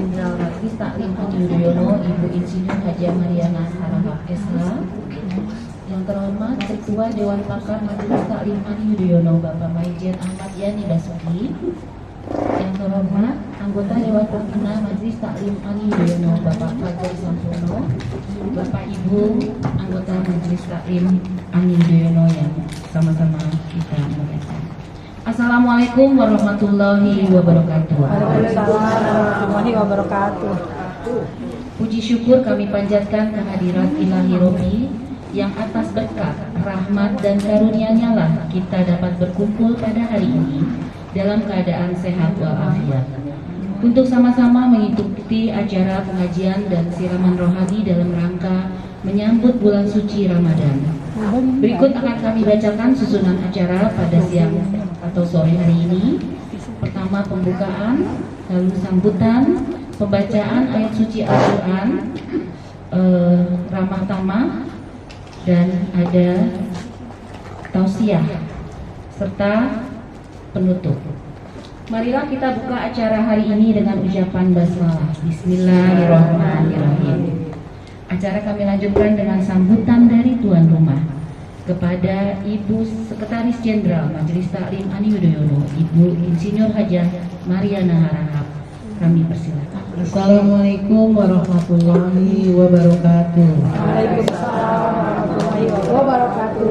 Jenderal Majelis Taklim Ani Yudhoyono, Ibu Insinyur Haja Mariana Harahap SH. Yang terhormat Ketua Dewan Pakar Majelis Taklim Ani Yudhoyono, Bapak Maijen Ahmad Yani Basuki. Yang terhormat anggota Dewan Pembina Majelis Taklim Ani Yudhoyono, Bapak Fajar Sampurno, Bapak Ibu anggota Majelis Taklim Ani Yudhoyono yang sama-sama kita muliakan. Assalamualaikum warahmatullahi wabarakatuh. Waalaikumsalam warahmatullahi wabarakatuh. Puji syukur kami panjatkan kehadirat Ilahi Robi yang atas berkat, rahmat dan karunia-Nya lah kita dapat berkumpul pada hari ini dalam keadaan sehat walafiat untuk sama-sama mengikuti acara pengajian dan siraman rohani dalam rangka menyambut bulan suci Ramadan. Berikut akan kami bacakan susunan acara pada siang atau sore hari ini. Pertama pembukaan, lalu sambutan, pembacaan ayat suci Al-Quran, ramah tamah, dan ada tausiah serta penutup. Marilah kita buka acara hari ini dengan ucapan basmalah. Bismillahirrahmanirrahim. Acara kami lanjutkan dengan sambutan dari tuan rumah kepada Ibu Sekretaris Jenderal Majelis Taklim Ani Yudhoyono, Ibu Insinyur Haja Mariana Harahap. Kami persilakan. Assalamualaikum warahmatullahi wabarakatuh. Waalaikumsalam warahmatullahi wabarakatuh.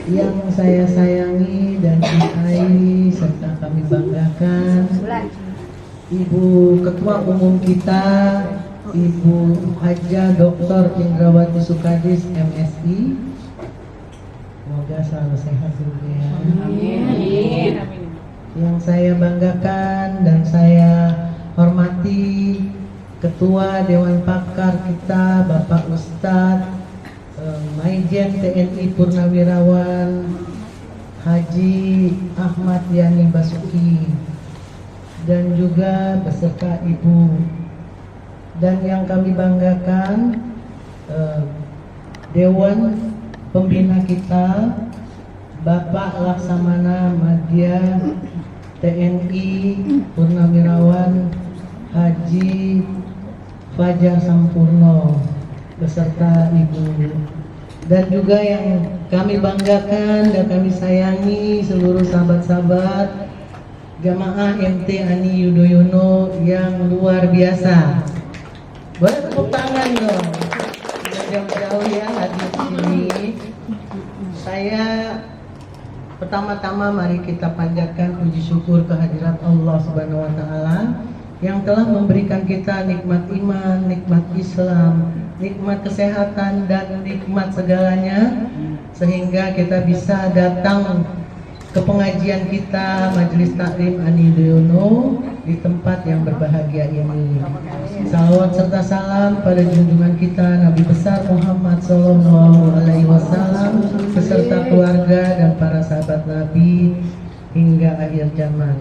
Yang saya sayangi dan cintai serta kami banggakan, Ibu Ketua Umum kita, Ibu Haja Dr. Indrawati Sukadis MSI. Semoga selalu sehat ya. Amin. Yang saya banggakan dan saya hormati Ketua Dewan Pakar kita, Bapak Ustadz Maijen TNI Purnawirawan Haji Ahmad Yani Basuki, dan juga beserta Ibu, dan yang kami banggakan Dewan Pembina kita, Bapak Laksamana Madya TNI Purnawirawan Haji Fajar Sampurno beserta Ibu, dan juga yang kami banggakan dan kami sayangi seluruh sahabat-sahabat Jamaah MT Ani Yudhoyono yang luar biasa. Boleh tepuk tangan dong. Jauh-jauh ya hadir di sini. Saya pertama-tama mari kita panjatkan puji syukur kehadirat Allah Subhanahu wa taala yang telah memberikan kita nikmat iman, nikmat Islam, nikmat kesehatan dan nikmat segalanya, sehingga kita bisa datang ke pengajian kita Majelis Taklim Ani Yudhoyono di tempat yang berbahagia ini. Salawat serta salam pada junjungan kita Nabi besar Muhammad Sallallahu Alaihi Wasallam beserta keluarga dan para sahabat Nabi hingga akhir zaman.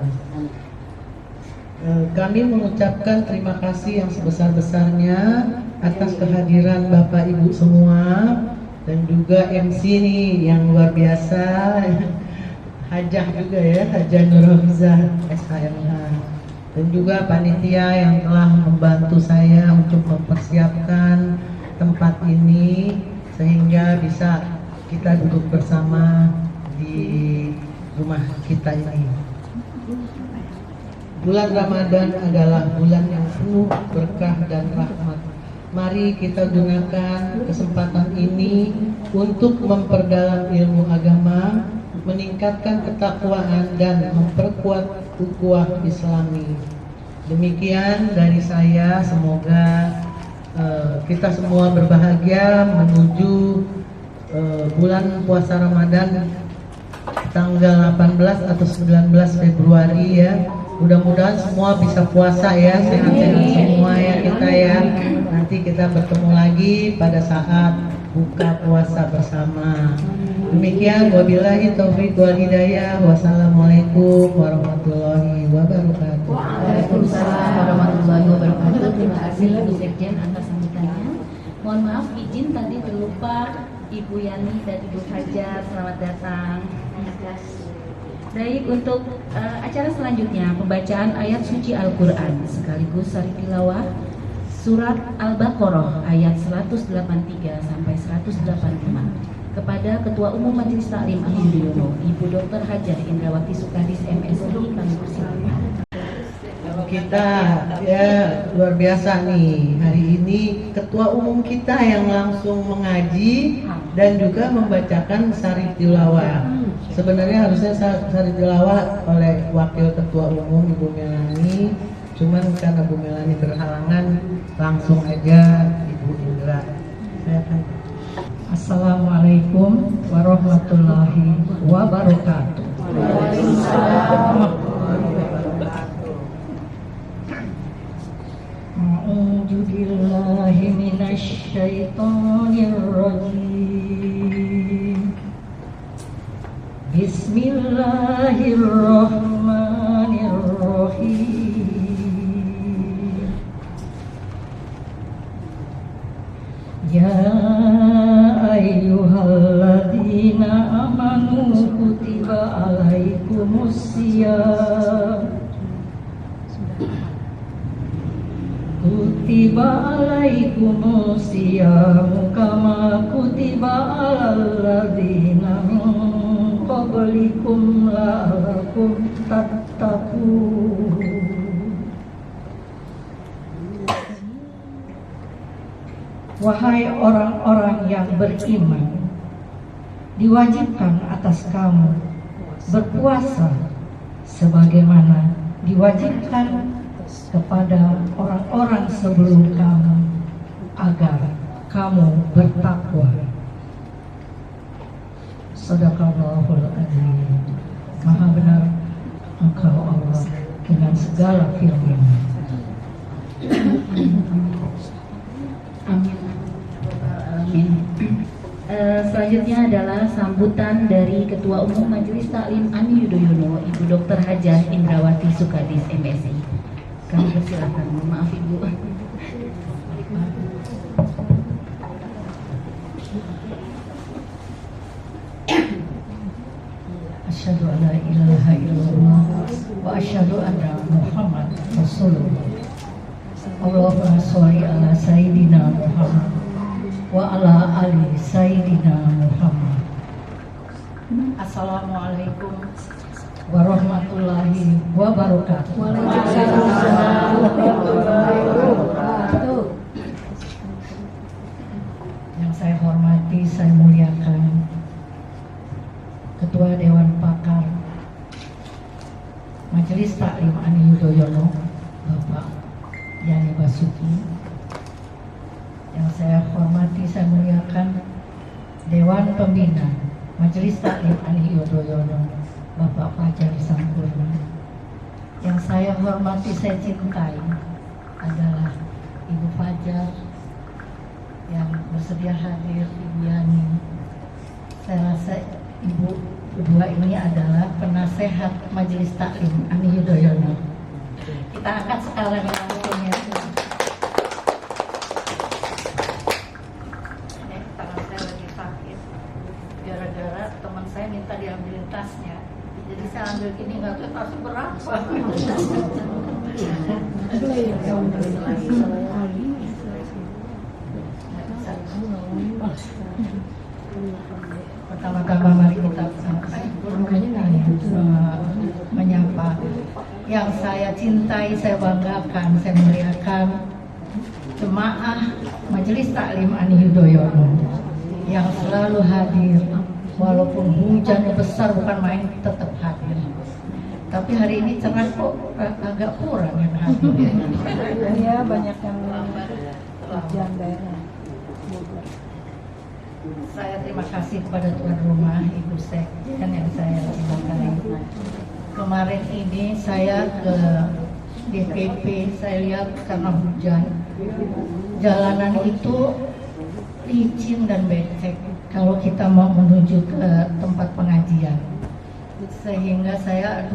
Kami mengucapkan terima kasih yang sebesar-besarnya atas kehadiran Bapak Ibu semua, dan juga MC nih yang luar biasa, Hajah juga ya, Hajah Nurhafizah SHMH, dan juga panitia yang telah membantu saya untuk mempersiapkan tempat ini sehingga bisa kita duduk bersama di rumah kita ini. Bulan Ramadan adalah bulan yang penuh berkah dan rahmat. Mari kita gunakan kesempatan ini untuk memperdalam ilmu agama, meningkatkan ketakwaan dan memperkuat ukhuwah Islami. Demikian dari saya, semoga kita semua berbahagia menuju bulan puasa Ramadan tanggal 18 atau 19 Februari ya. Mudah-mudahan semua bisa puasa ya, sehat-sehat semua ya kita ya. Nanti kita bertemu lagi pada saat buka puasa bersama. Demikian, wabillahi taufiq wal hidayah. Wassalamualaikum warahmatullahi wabarakatuh. Waalaikumsalam warahmatullahi wabarakatuh. Terima kasih Ibu Sekjen atas sambutannya. Mohon maaf izin tadi terlupa Ibu Yani dan Ibu Hajar, selamat datang. Baik, untuk acara selanjutnya pembacaan ayat suci Al-Quran sekaligus sari tilawah surat Al-Baqarah ayat 183 sampai 185 kepada Ketua Umum Majelis Taklim Ani Yudhoyono, Ibu Dr. Hajar Indrawati Sukadis MSI, kami persilakan. Kita ya luar biasa nih, hari ini ketua umum kita yang langsung mengaji dan juga membacakan sari tilawah. Sebenarnya harusnya sari tilawah oleh wakil ketua umum Ibu Melani, cuman karena Bu Melani berhalangan langsung aja Ibu Indra. Saya tanya. Assalamualaikum warahmatullahi wabarakatuh. A'udzu billahi minasy syaithanir rajim. Bismillahirrahmanirrahim. Ya ayyuhalladzina amanu kutiba alaikumusiyam kama kutiba alal ladzina min qablikum la'allakum tattaqun. Wahai orang-orang yang beriman, diwajibkan atas kamu berpuasa sebagaimana diwajibkan kepada orang-orang sebelum kamu agar kamu bertakwa. Shadaqallahul Adzim. Maha benar Engkau Allah dengan segala firman. Amin. Selanjutnya adalah sambutan dari Ketua Umum Majelis Taklim Ani Yudhoyono, Ibu Dr. Hajar Indrawati Sukadis MSI. Kami persilakan. Maaf Ibu. Asyhadu an la ilaha illallah wa asyhadu anna Muhammad Rasulullah. Allahumma sholli ala Sayyidina Muhammad wa ala ali Sayyidina Muhammad. Assalamualaikum warahmatullahi wabarakatuh. Waalaikumsalam warahmatullahi wabarakatuh. Yang saya hormati, saya muliakan Ketua Dewan Pakar Majelis Taklim Ani Yudhoyono, Bapak Yani Basuki. Yang saya hormati, saya muliakan Dewan Pembina Majelis Taklim Ani Yudhoyono, Bapak Fajar Sampurna. Yang saya hormati, saya cintai adalah Ibu Fajar yang bersedia hadir, Ibu Yani. Saya rasa Ibu berdua ini adalah penasehat Majelis Taklim Ani Yudhoyono. Kita angkat sekarang langsung ya. Tangan saya lagi sakit gara-gara teman saya minta diambilin tasnya. Jadi saya ambil gini, nggak tahu tasnya berapa. Pertama-tama mari kita menyapa yang saya cintai, saya banggakan, saya muliakan jemaah Majelis Taklim Ani Yudhoyono yang selalu hadir walaupun hujannya besar, bukan main, tetap hadir. Tapi hari ini cerah kok agak kurang yang hadir. Ya, banyak yang hujan daerah. Saya terima kasih kepada tuan rumah Ibu Sekjen yang saya cintai. Kemarin ini saya ke DPP, saya lihat karena hujan jalanan itu licin dan becek kalau kita mau menuju ke tempat pengajian. Sehingga saya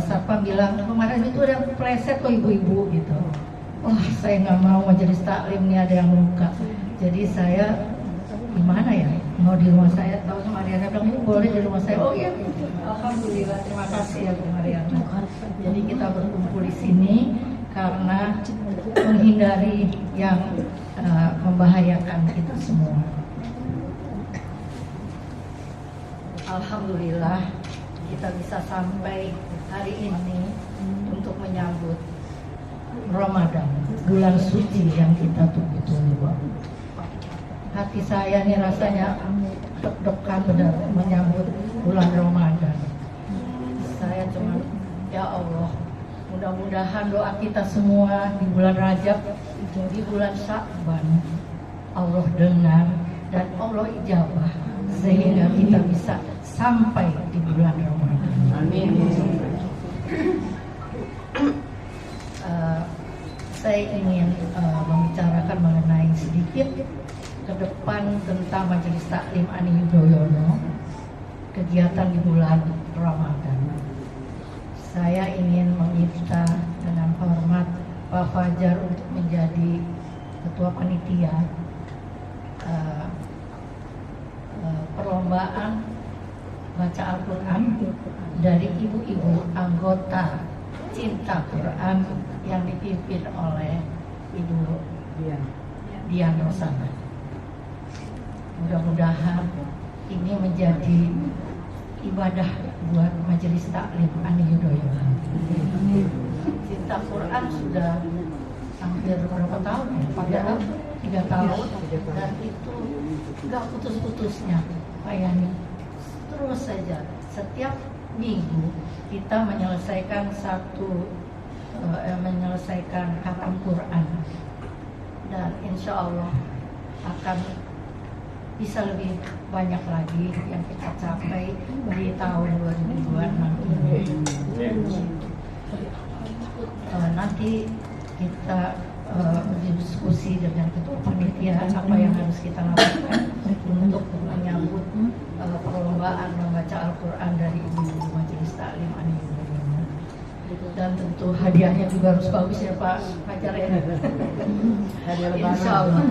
Satpam bilang kemarin itu ada pleset kok ibu-ibu gitu. Wah, saya nggak mau Majelis Taklim ini ada yang luka. Jadi saya gimana ya, mau di rumah saya, tahu sama Ariana bilang boleh di rumah saya. Oh iya, Alhamdulillah, terima kasih ya Bu Mariana. Jadi kita berkumpul di sini karena menghindari yang membahayakan kita semua. Alhamdulillah kita bisa sampai hari ini untuk menyambut Ramadan, bulan suci yang kita tunggu-tunggu. Hati saya nih rasanya deg-degan benar menyambut bulan Ramadan. Saya cuma, ya Allah, mudah-mudahan doa kita semua di bulan Rajab, di bulan Sya'ban, Allah dengar dan Allah ijabah sehingga kita bisa sampai di bulan Ramadan. Amin. Saya ingin membicarakan mengenai sedikit ke depan tentang Majelis Taklim Ani Yudhoyono, kegiatan di bulan Ramadan. Saya ingin meminta dengan hormat Pak Fajar untuk menjadi ketua panitia perlombaan baca Al-Quran dari ibu-ibu anggota Cinta Quran yang dipimpin oleh Ibu Dian Rosana. Mudah-mudahan ini menjadi ibadah buat Majelis Taklim Ani Yudhoyono. Cinta Quran sudah hampir berapa tahun? 3 tahun, dan itu nggak putus-putusnya. Pak Yani, terus saja setiap minggu kita menyelesaikan menyelesaikan khatam Quran, dan insya Allah akan bisa lebih banyak lagi yang kita capai di tahun 2026 ini. Nanti kita berdiskusi dengan ketua panitia apa yang harus kita lakukan untuk menyambut perlombaan membaca Al-Quran dari ibu-ibu Majelis Taklim Ani Yudhoyono. Dan tentu hadiahnya juga harus bagus ya Pak Fajar ya. Insya Allah.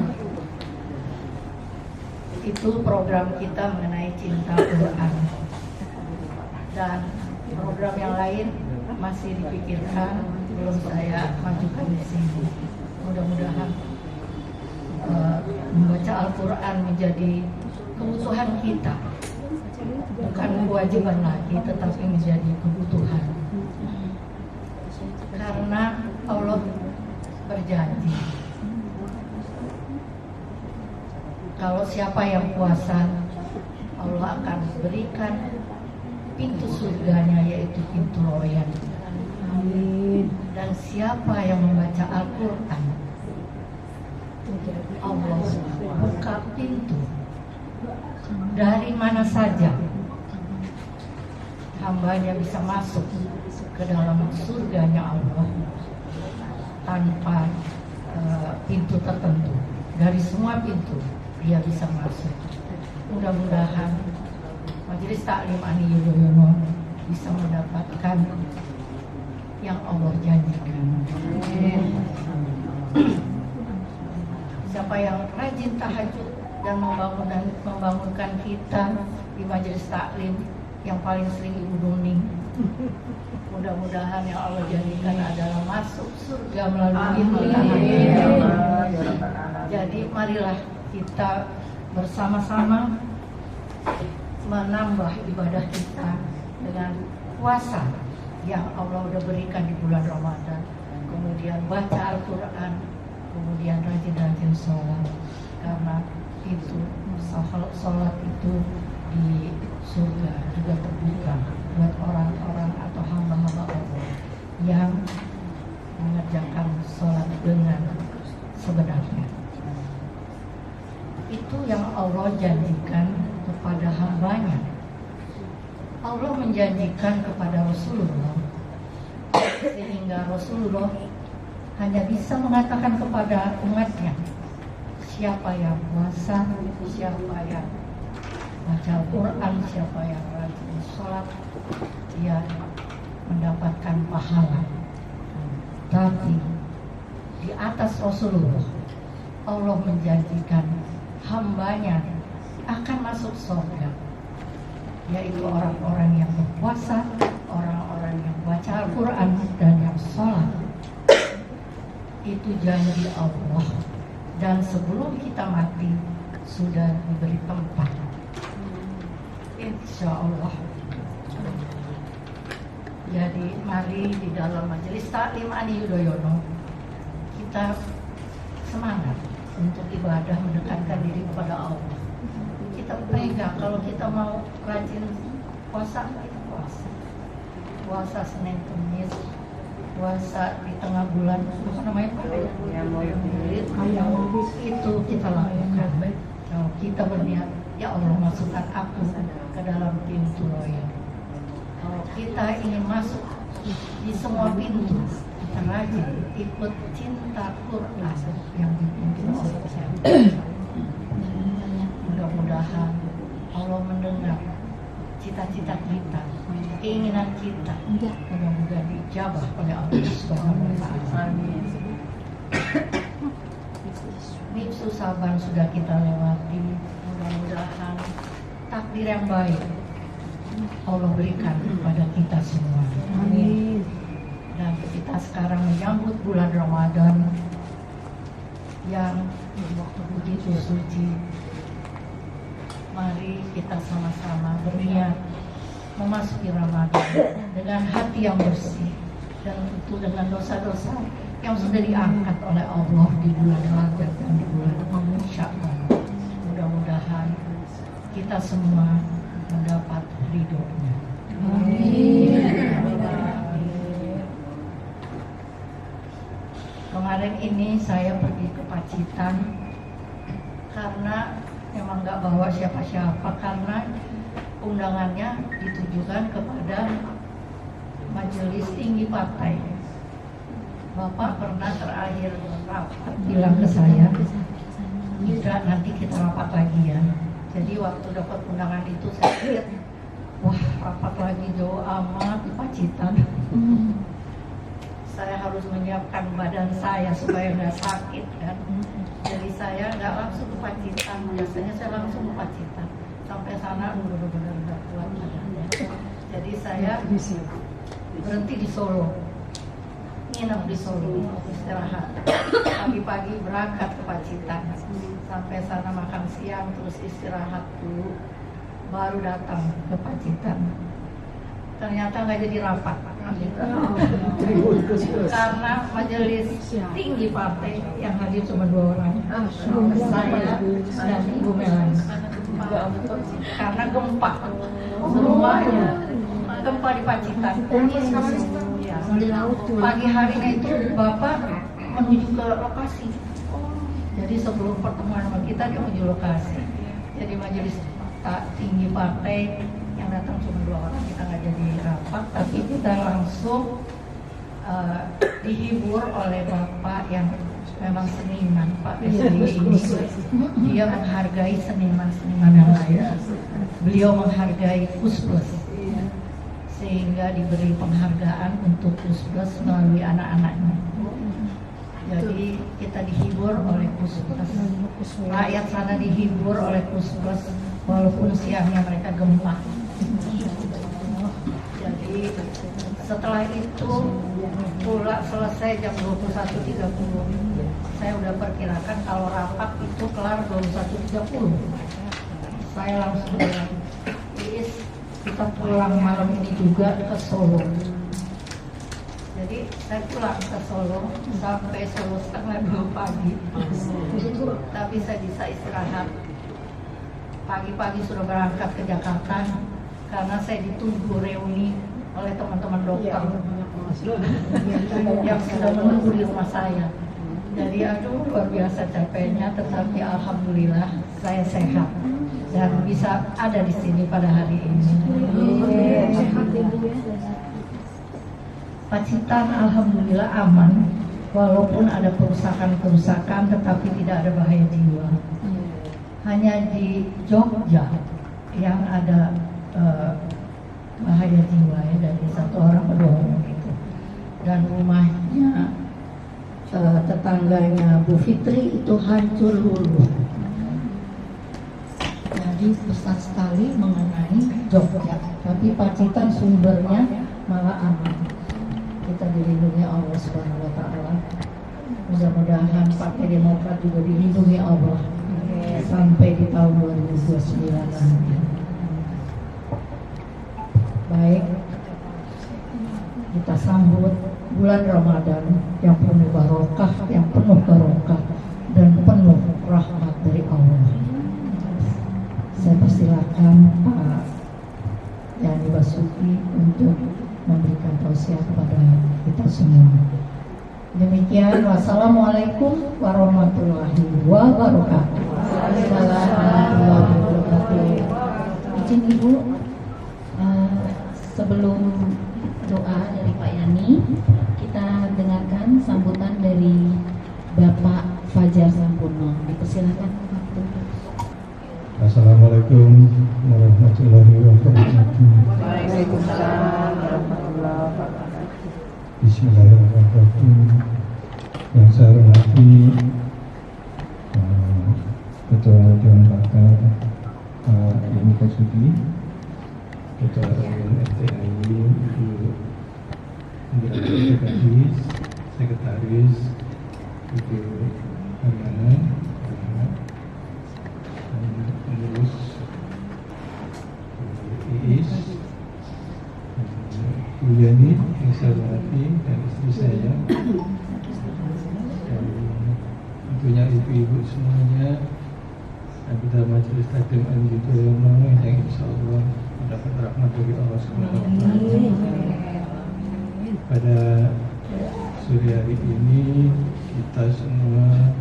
Itu program kita mengenai cinta Quran, dan program yang lain masih dipikirkan, belum saya majukan di sini. Mudah-mudahan membaca Al-Quran menjadi kebutuhan kita, bukan kewajiban lagi, tetapi menjadi kebutuhan. Karena Allah berjanji, kalau siapa yang puasa, Allah akan berikan pintu surganya, yaitu pintu royan. Dan siapa yang membaca Al-Quran, Allah buka pintu dari mana saja hambanya bisa masuk ke dalam surganya Allah tanpa pintu tertentu. Dari semua pintu dia bisa masuk. Mudah-mudahan Majelis Taklim Ani Yudhoyono bisa mendapatkan yang Allah janjikan. Siapa yang rajin tahajud dan membangunkan kita di Majelis Taklim, yang paling sering Ibu Nuning, mudah-mudahan yang Allah janjikan adalah masuk surga melalui ilmu tahajud. Jadi marilah kita bersama-sama menambah ibadah kita dengan puasa yang Allah udah berikan di bulan Ramadan, kemudian baca Al-Quran, kemudian rajin-rajin sholat, karena itu sholat itu di surga juga terbuka buat orang-orang atau hamba-hamba Allah yang mengerjakan sholat dengan sebenarnya. Itu yang Allah janjikan kepada hambanya. Allah menjanjikan kepada Rasulullah, sehingga Rasulullah hanya bisa mengatakan kepada umatnya, siapa yang puasa, siapa yang baca Al-Quran, siapa yang rajin sholat, dia mendapatkan pahala. Tapi di atas Rasulullah, Allah menjanjikan hambanya akan masuk surga yaitu orang-orang yang berpuasa, orang-orang yang baca Al-Quran, dan yang sholat. Itu janji Allah, dan sebelum kita mati sudah diberi tempat, insya Allah. Jadi mari di dalam majelis taklim Ani Yudhoyono kita semangat untuk ibadah, mendekatkan diri kepada Allah. Kita pegang, kalau kita mau rajin puasa, kita puasa. Puasa Senin Kamis, puasa di tengah bulan, apa namanya Pak? Itu kita lakukan. Kalau kita berniat, ya Allah masukkan aku ke dalam pintu roya. Kalau kita ingin masuk di semua pintu, kita rajin ikut cinta Quran yang dipimpin oleh saya. Mudah-mudahan Allah mendengar cita-cita kita, keinginan kita, mudah-mudahan dijabah oleh Allah Subhanahu wa Ta'ala. Nifsu Saban sudah kita lewati, mudah-mudahan takdir yang baik Allah berikan kepada kita semua. Amin. Dan kita sekarang menyambut bulan Ramadan yang begitu suci. Mari kita sama-sama berniat memasuki Ramadan dengan hati yang bersih dan tentu dengan dosa-dosa yang sudah diangkat oleh Allah di bulan Rajab dan di bulan Sya'ban. Mudah-mudahan kita semua mendapat ridho-Nya. Amin. Kemarin ini saya pergi ke Pacitan karena memang nggak bawa siapa-siapa, karena undangannya ditujukan kepada majelis tinggi partai. Bapak pernah terakhir rapat bilang ke saya, "Mitra, nanti kita rapat lagi ya." Jadi waktu dapat undangan itu saya pikir, wah rapat lagi jauh amat di Pacitan. Saya harus menyiapkan badan saya supaya nggak sakit kan. Jadi saya nggak langsung ke Pacitan, biasanya saya langsung ke Pacitan. Sampai sana benar-benar nggak kuat badannya. Jadi saya berhenti di Solo, nginep di Solo, istirahat. Pagi-pagi berangkat ke Pacitan, sampai sana makan siang, terus istirahat dulu, baru datang ke Pacitan. Ternyata nggak jadi rapat. Karena majelis tinggi partai yang hadir cuma 2 orang, saya dan Ibu Melani. Karena gempa semuanya, gempa di Pacitan. Pagi harinya itu Bapak menuju ke lokasi. Jadi sebelum pertemuan sama kita dia menuju lokasi. Jadi majelis tinggi partai yang datang cuma 2 orang, kita nggak jadi rapat, tapi kita langsung dihibur oleh Bapak yang memang seniman, Pak SBY ini. Dia menghargai seniman-seniman yang lain. Beliau menghargai Pusbes, sehingga diberi penghargaan untuk Pusbes melalui anak-anaknya. Jadi kita dihibur oleh Pusbes, rakyat sana dihibur oleh Pusbes, walaupun siangnya mereka gempa. Jadi setelah itu pula selesai jam 21.30. Saya udah perkirakan kalau rapat itu kelar 21.30. Saya langsung bilang, "Is, kita pulang malam ini juga ke Solo." Jadi saya pulang ke Solo sampai Solo setengah 2 pagi. Tapi saya bisa istirahat. Pagi-pagi sudah berangkat ke Jakarta karena saya ditunggu reuni oleh teman-teman dokter yang sudah menunggu di rumah saya. Jadi aduh luar biasa capeknya, tetapi alhamdulillah saya sehat dan bisa ada di sini pada hari ini. Pacitan alhamdulillah aman, walaupun ada kerusakan-kerusakan tetapi tidak ada bahaya jiwa. Hanya di Jogja yang ada bahaya jiwa ya, dari 1 orang ke 2 orang gitu. Dan rumahnya tetangganya Bu Fitri itu hancur luluh. Jadi lagi besar sekali mengenai Jogja, tapi Pacitan sumbernya malah aman. Kita dilindungi Allah Subhanahu wa Ta'ala. Mudah-mudahan Partai Demokrat juga dilindungi Allah sampai di tahun 2029 nanti. Baik, kita sambut bulan Ramadan yang penuh barokah, dan penuh rahmat dari Allah. Saya persilakan Pak Yani Basuki untuk memberikan tausiah kepada kita semua. Demikian, wassalamualaikum warahmatullahi wabarakatuh. Waalaikumsalam warahmatullahi wabarakatuh. Izin Ibu, sebelum doa dari Pak Yani, kita dengarkan sambutan dari Bapak Fajar Sampurno. Dipersilakan. Assalamualaikum warahmatullahi wabarakatuh. Waalaikumsalam warahmatullahi wabarakatuh. Bismillahirrahmanirrahim. Yang saya hormati Ketua Dewan Pakar Pak Yani Basuki, Ketua RTI Ibu Indra Gadis, Sekretaris Ibu Ariana, pengurus IIS, Bu Yani yang saya hormati, dan istri saya, dan tentunya ibu-ibu semuanya, anggota Majelis Taklim Al-Yudhoyono yang insya Allah mendapat rahmat dari Allah Subhanahu wa Ta'ala. Pada sore hari ini kita semua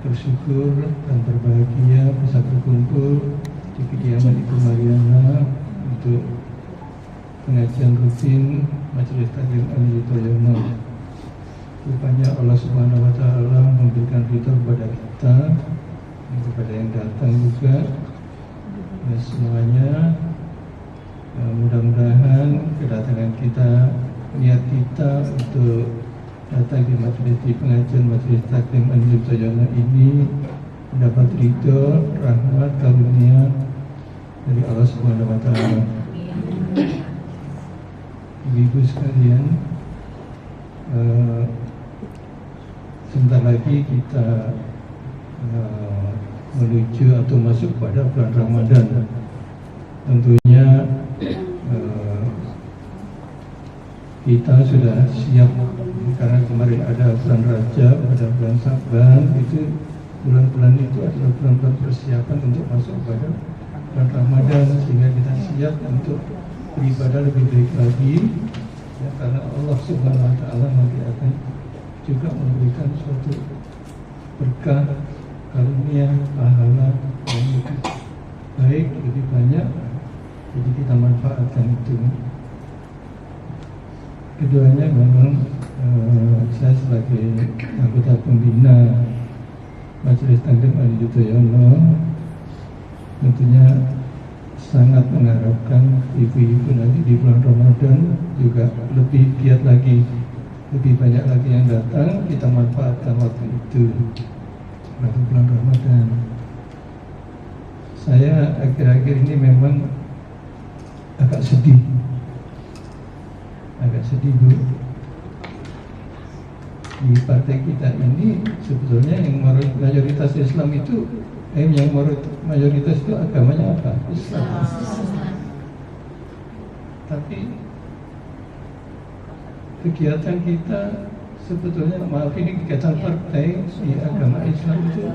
bersyukur dan berbahagia bisa berkumpul di kediaman Ibu Mariana untuk pengajian rutin Majelis Taklim Al-Yudhoyono. Rupanya Allah Subhanahu wa Ta'ala memberikan ridho kepada kita, kepada yang datang juga, dan semuanya. Mudah-mudahan kedatangan kita, niat kita untuk datang di majelis di pengajian Majelis Taklim Al-Yudhoyono ini mendapat ridho, rahmat, karunia dari Allah Subhanahu wa Ta'ala. Ibu sekalian, sebentar lagi kita menuju atau masuk pada bulan Ramadan. Tentunya kita sudah siap karena kemarin ada bulan Rajab, ada bulan Saban, itu bulan-bulan itu adalah bulan-bulan persiapan untuk masuk pada bulan Ramadan, sehingga kita siap untuk beribadah lebih baik lagi, ya, karena Allah Subhanahu wa Ta'ala nanti akan juga memberikan suatu berkah, karunia, pahala yang lebih baik, lebih banyak. Jadi kita manfaatkan itu. Keduanya memang saya sebagai anggota pembina Majelis Taklim Al-Yudhoyono tentunya sangat mengharapkan ibu-ibu nanti di bulan Ramadan juga lebih giat lagi, lebih banyak lagi yang datang, kita manfaatkan waktu itu pada bulan Ramadan. Saya akhir-akhir ini memang agak sedih Bu. Di partai kita ini sebetulnya yang mayoritas Islam itu, yang mayoritas itu agamanya apa? Islam. Tapi kegiatan kita sebetulnya, maaf ini kegiatan partai di agama Islam itu,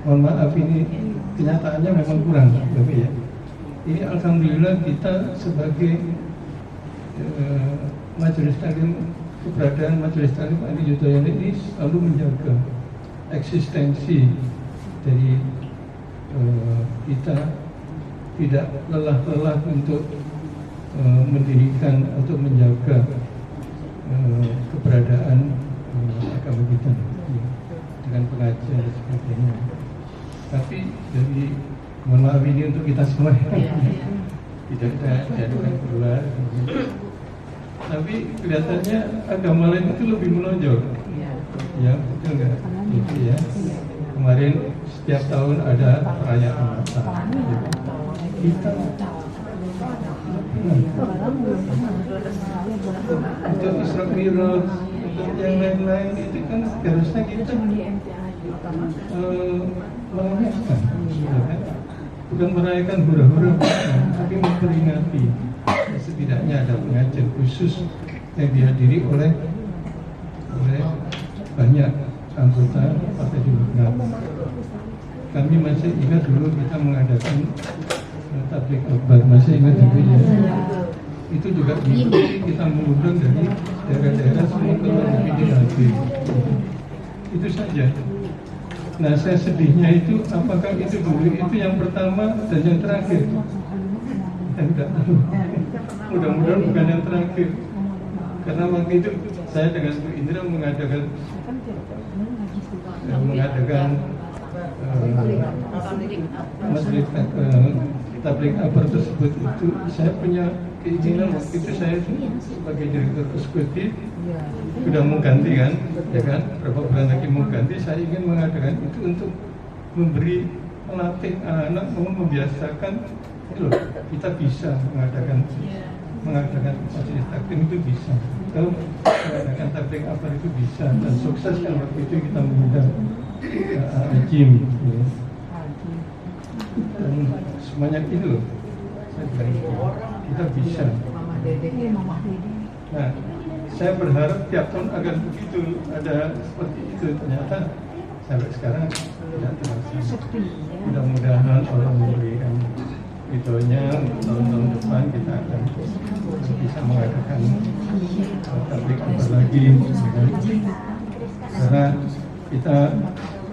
mohon maaf ini kenyataannya memang kurang, tapi ya. Ini alhamdulillah kita sebagai Majelis Taklim, keberadaan Majelis Taklim Al-Yudhoyono ini selalu menjaga eksistensi dari kita, tidak lelah-lelah untuk mendirikan atau menjaga keberadaan agama kita dengan pengajian dan sebagainya. Tapi dari, mohon maaf ini untuk kita semua, tidak kita jadikan keluar. Tapi kelihatannya agama lain itu lebih menonjol. Ya, betul nggak? Gitu ya. Kemarin setiap tahun ada perayaan Natal. Kita untuk Isra Mi'raj, untuk yang lain-lain itu kan harusnya kita merayakan, bukan merayakan hura-hura, tapi memperingati. Setidaknya ada pengajian khusus yang dihadiri oleh banyak anggota Partai Demokrat. Kami masih ingat dulu kita mengadakan tabligh akbar, masih ingat itu ya. Itu juga kita mengundang dari daerah-daerah semua ke luar negeri hadir. Itu saja. Nah, saya sedihnya itu apakah itu dulu itu yang pertama dan yang terakhir? Saya tidak tahu. Mudah-mudahan bukan yang terakhir. Karena waktu itu saya dengan Bu Indra mengadakan tabligh akbar tersebut itu saya punya keinginan waktu itu saya sebagai direktur eksekutif sudah mau ganti kan, ya kan, berapa bulan lagi mau ganti, saya ingin mengadakan itu untuk melatih anak, membiasakan itu loh, kita bisa mengadakan majelis taklim itu bisa. Kalau mengadakan tabligh akbar itu bisa dan sukses kan waktu itu kita mengundang Jim ya. Dan semuanya itu loh, saya bilang kita bisa. Nah, saya berharap tiap tahun akan begitu, ada seperti itu. Ternyata sampai sekarang tidak terasa. Mudah-mudahan Allah memberikan ridhonya, tahun-tahun depan kita akan bisa mengadakan tabligh akbar lagi, karena kita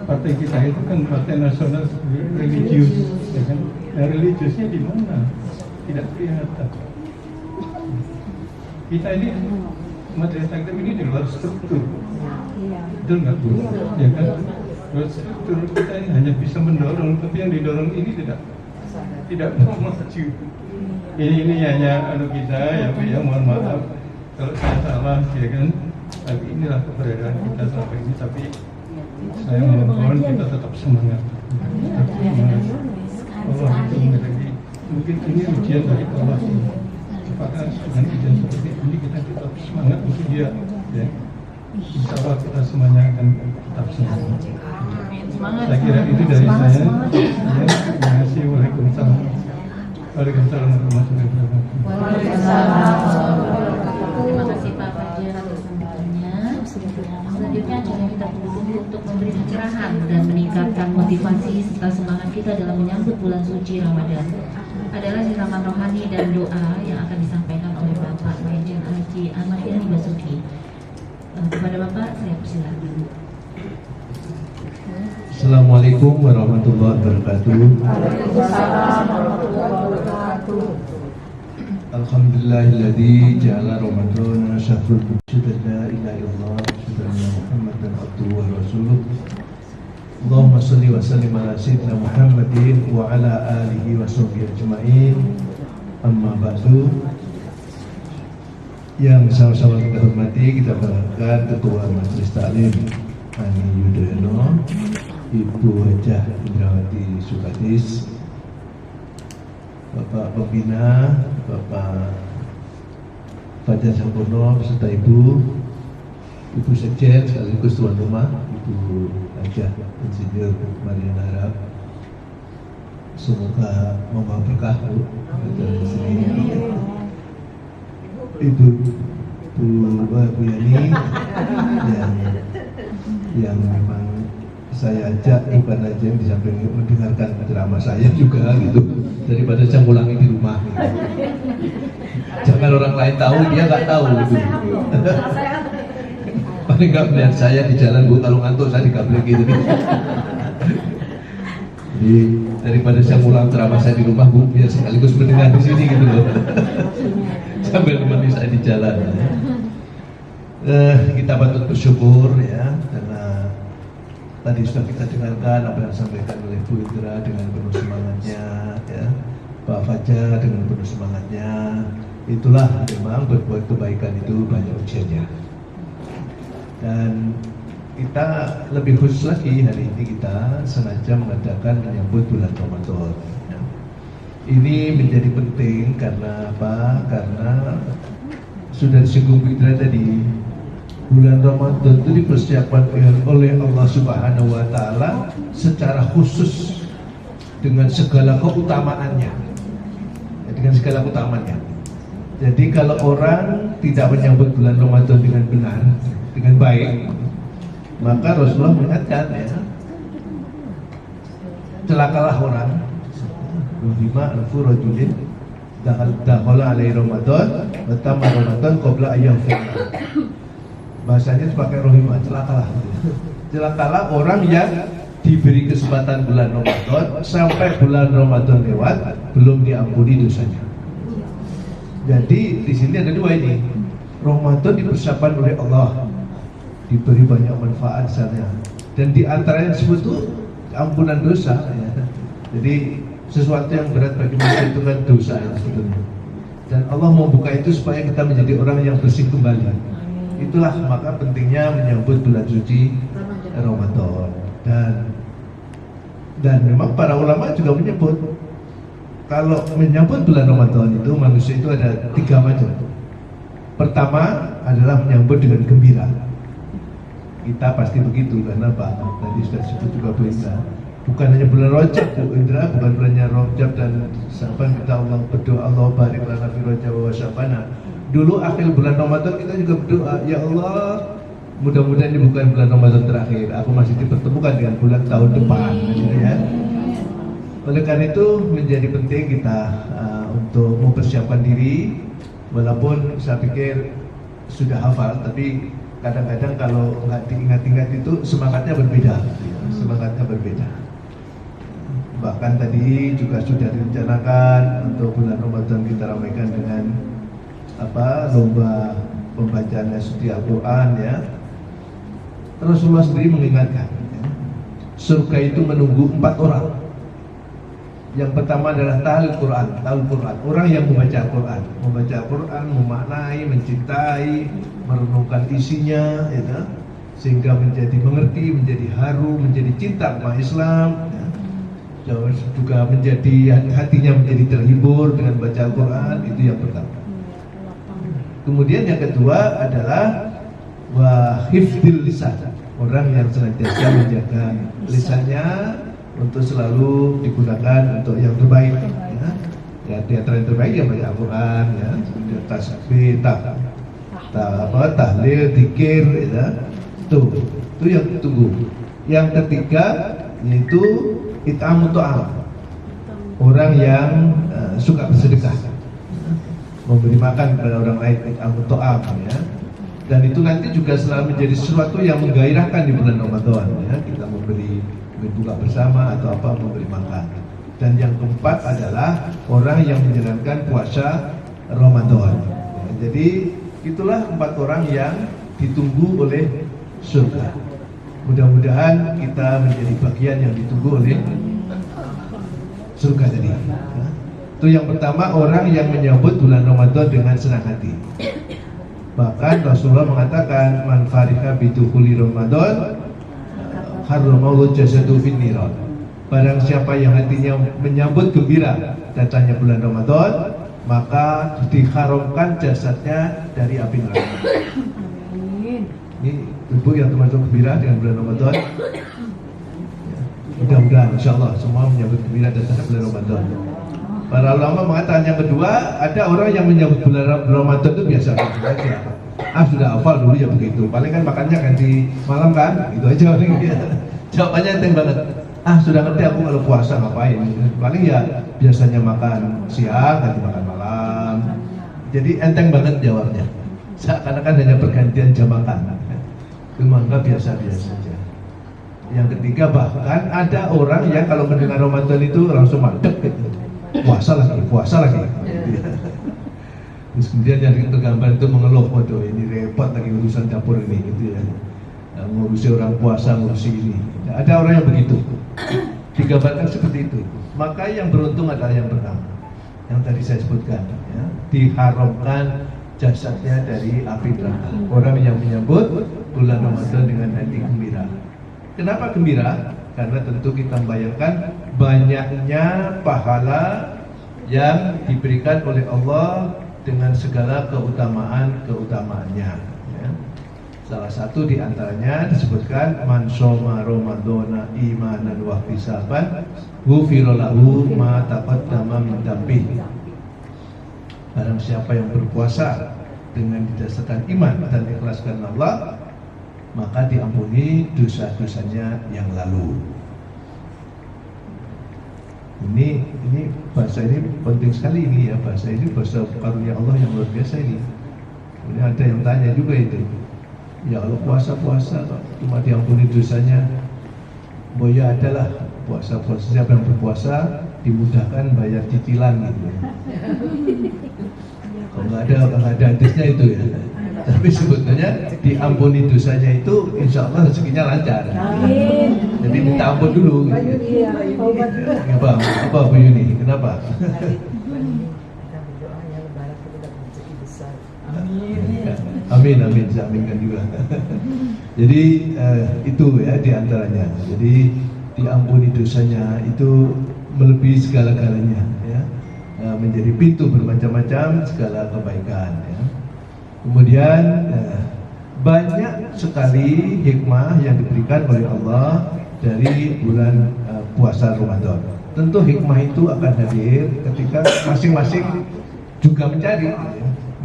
partai kita itu kan partai nasional religius, ya kan? Nah, religiusnya di mana? Tidak kelihatan. Kita ini majelis taklim ini di luar struktur, betul nggak Bu? Ya kan? Luar struktur kita ini hanya bisa mendorong, tapi yang didorong ini tidak maju. Ini hanya kita ya mohon maaf kalau saya salah, ya kan? Tapi inilah keberadaan kita sampai ini. Tapi saya mohon kita tetap semangat. Allah itu memberi, mungkin ini ujian dari Allah. Apakah dengan ujian seperti ini kita tetap semangat untuk dia? Ya. Insya Allah kita semuanya akan tetap semangat. Saya kira itu dari saya. Terima kasih. Waalaikumsalam. Waalaikumsalam warahmatullahi wabarakatuh. Terima kasih Pak Fajar atas sambutannya. Selanjutnya acara kita tunggu untuk memberi pencerahan dan meningkatkan motivasi serta semangat kita dalam menyambut bulan suci Ramadan adalah siraman rohani dan doa yang akan disampaikan oleh Bapak Majen Haji Ahmad Yani Basuki. Kepada Bapak saya persilakan. Assalamualaikum warahmatullahi wabarakatuh. Alhamdulillahilladzi ja'ala Ramadan syahrul qudus la ilaha illallah wa Muhammadan abduhu wa rasuluh. Allahumma shalli wa sallim ala sayyidina Muhammadin wa ala alihi wa sahbihi ajma'in. Amma ba'du. Yang sama-sama kita hormati, kita banggakan Ketua Majelis Taklim Ani Yudhoyono, Ibu Hajah Indrawati Sukadis, Bapak Pembina, Bapak Fajar Sampurno beserta Ibu Sekjen sekaligus tuan rumah, Ibu Hajah Insinyur Mariana Harap. Semoga membawa berkah Bu di sini. Ibu Yani yang memang saya ajak bukan aja yang di samping mendengarkan ceramah saya juga gitu, daripada saya ngulangi di rumah gitu. Jangan orang lain tahu, dia nggak tahu gitu. Paling nggak melihat saya di jalan Bu, kalau ngantuk saya digablek gitu. Jadi daripada saya ngulang ceramah saya di rumah Bu, biar sekaligus mendengar di sini gitu loh. Sambil menemani saya di jalan. Kita patut bersyukur ya, karena tadi sudah kita dengarkan apa yang disampaikan oleh Bu Indra dengan penuh semangatnya, ya, Pak Fajar dengan penuh semangatnya. Itulah memang berbuat kebaikan itu banyak ujiannya. Dan kita lebih khusus lagi hari ini kita sengaja mengadakan menyambut bulan Ramadan. Ya. Ini menjadi penting karena apa? Karena sudah disinggung Fitra tadi, bulan Ramadan itu dipersiapkan oleh Allah Subhanahu wa Ta'ala secara khusus dengan segala keutamaannya. Dengan segala keutamaannya. Jadi kalau orang tidak menyambut bulan Ramadan dengan benar, dengan baik, maka Rasulullah mengingatkan ya, celakalah orang. Ruhima alfu rajulin dakhala alaihi Ramadan wa tamma Ramadan qabla ayyam. Bahasanya dipakai rohimah, celakalah orang yang diberi kesempatan bulan Ramadan sampai bulan Ramadan lewat belum diampuni dosanya. Jadi di sini ada dua ini. Ramadan dipersiapkan oleh Allah, diberi banyak manfaat sana, dan di antaranya disebut itu ampunan dosa. Ya. Jadi sesuatu yang berat bagi manusia itu kan dosa ya, sebetulnya. Dan Allah membuka itu supaya kita menjadi orang yang bersih kembali. Itulah maka pentingnya menyambut bulan suci Ramadan. Dan memang para ulama juga menyebut kalau menyambut bulan Ramadan itu manusia itu ada 3 macam. Pertama adalah menyambut dengan gembira. Kita pasti begitu karena apa? Tadi sudah disebut juga Bu Indra. Bukan hanya bulan Rajab, Bu Indra, bukan bulannya Rajab dan Syaban kita Allah berdoa Allah barik lana fi Rajab wa Syabana. Dulu akhir bulan Ramadan kita juga berdoa, ya Allah, mudah-mudahan ini bukan bulan Ramadan terakhir. Aku masih dipertemukan dengan bulan tahun depan, ya. Oleh karena itu menjadi penting kita untuk mempersiapkan diri. Walaupun saya pikir sudah hafal, tapi kadang-kadang kalau nggak diingat-ingat itu semangatnya berbeda. Semangatnya berbeda. Bahkan tadi juga sudah direncanakan untuk bulan Ramadan kita ramaikan dengan lomba pembacaan suci Al-Quran ya. Rasulullah sendiri mengingatkan ya, surga itu menunggu 4 orang. Yang pertama adalah tahlil Quran, orang yang membaca Al-Quran, memaknai, mencintai, merenungkan isinya, ya, sehingga menjadi mengerti, menjadi haru, menjadi cinta kepada Islam, ya. Juga menjadi hatinya menjadi terhibur dengan baca Al-Quran, itu yang pertama. Kemudian yang kedua adalah hifdzil lisan, orang yang senantiasa menjaga lisannya untuk selalu digunakan untuk yang terbaik, ya. Ya, di antara yang terbaik yang baca Al-Quran, ya, tasbih, tahlil, zikir, ya. Itu yang ditunggu. Yang ketiga yaitu it'amut ta'am, orang yang suka bersedekah, memberi makan kepada orang lain, it'amut ta'am, ya. Dan itu nanti juga selalu menjadi sesuatu yang menggairahkan di bulan Ramadan, ya. Kita berbuka bersama atau memberi makan. Dan yang keempat adalah orang yang menjalankan puasa Ramadan. Ya, jadi itulah 4 orang yang ditunggu oleh surga. Mudah-mudahan kita menjadi bagian yang ditunggu oleh surga tadi. Ya. Itu yang pertama, orang yang menyambut bulan Ramadan dengan senang hati. Bahkan Rasulullah mengatakan man fariha bidukhuli Ramadan harramallahu jasadu fin niran. Barang siapa yang hatinya menyambut gembira datangnya bulan Ramadan, maka diharamkan jasadnya dari api neraka. Ini ibu yang termasuk gembira dengan bulan Ramadan. Ya, mudah-mudahan insyaallah semua menyambut gembira datangnya bulan Ramadan. Para ulama mengatakan yang kedua, ada orang yang menyambut bulan Ramadan itu biasa aja. Sudah hafal dulu ya begitu. Paling kan makannya ganti malam kan, itu aja. Jawabannya enteng banget. Sudah ngerti aku kalau puasa ngapain. Paling ya biasanya makan siang, ganti makan malam. Jadi enteng banget jawabnya. Seakan-akan hanya pergantian jam makan. Itu mangga biasa-biasa saja. Yang ketiga, bahkan ada orang yang kalau mendengar Ramadan itu langsung mantep gitu. Puasa lagi. Terus kemudian yang tergambar itu mengeluh, waduh ini repot lagi urusan dapur ini gitu ya. Ngurusi orang puasa, ngurusi ini. Nah, ada orang yang begitu, digambarkan seperti itu. Maka yang beruntung adalah yang pertama, yang tadi saya sebutkan, ya, diharamkan jasadnya dari api neraka. Orang yang menyambut bulan Ramadan dengan hati gembira. Kenapa gembira? Karena tentu kita membayangkan banyaknya pahala yang diberikan oleh Allah dengan segala keutamaan-keutamaannya. Ya. Salah satu di antaranya disebutkan man shoma ramadhana imanan wa ihtisaban ghufira lahu ma taqaddama min dhanbihi. Barang siapa yang berpuasa dengan didasarkan iman dan ikhlas karena Allah, maka diampuni dosa-dosanya yang lalu. Ini bahasa ini penting sekali ini ya, bahasa ini bahasa karunia Allah yang luar biasa ini. Kemudian ada yang tanya juga itu, ya Allah puasa cuma diampuni dosanya. Boya adalah puasa siapa yang berpuasa dimudahkan bayar cicilan gitu. Kalau nggak ada hadisnya itu ya. Tapi sebetulnya diampuni dosanya itu insya Allah rezekinya lancar. Jadi minta ampun dulu. Gitu. Apa Bu Yuni? Kenapa? Amin, saya aminkan juga. Jadi itu ya diantaranya. Jadi diampuni dosanya itu melebihi segala-galanya, ya. Menjadi pintu bermacam-macam segala kebaikan. Ya. Kemudian banyak sekali hikmah yang diberikan oleh Allah dari bulan puasa Ramadan. Tentu hikmah itu akan hadir ketika masing-masing juga mencari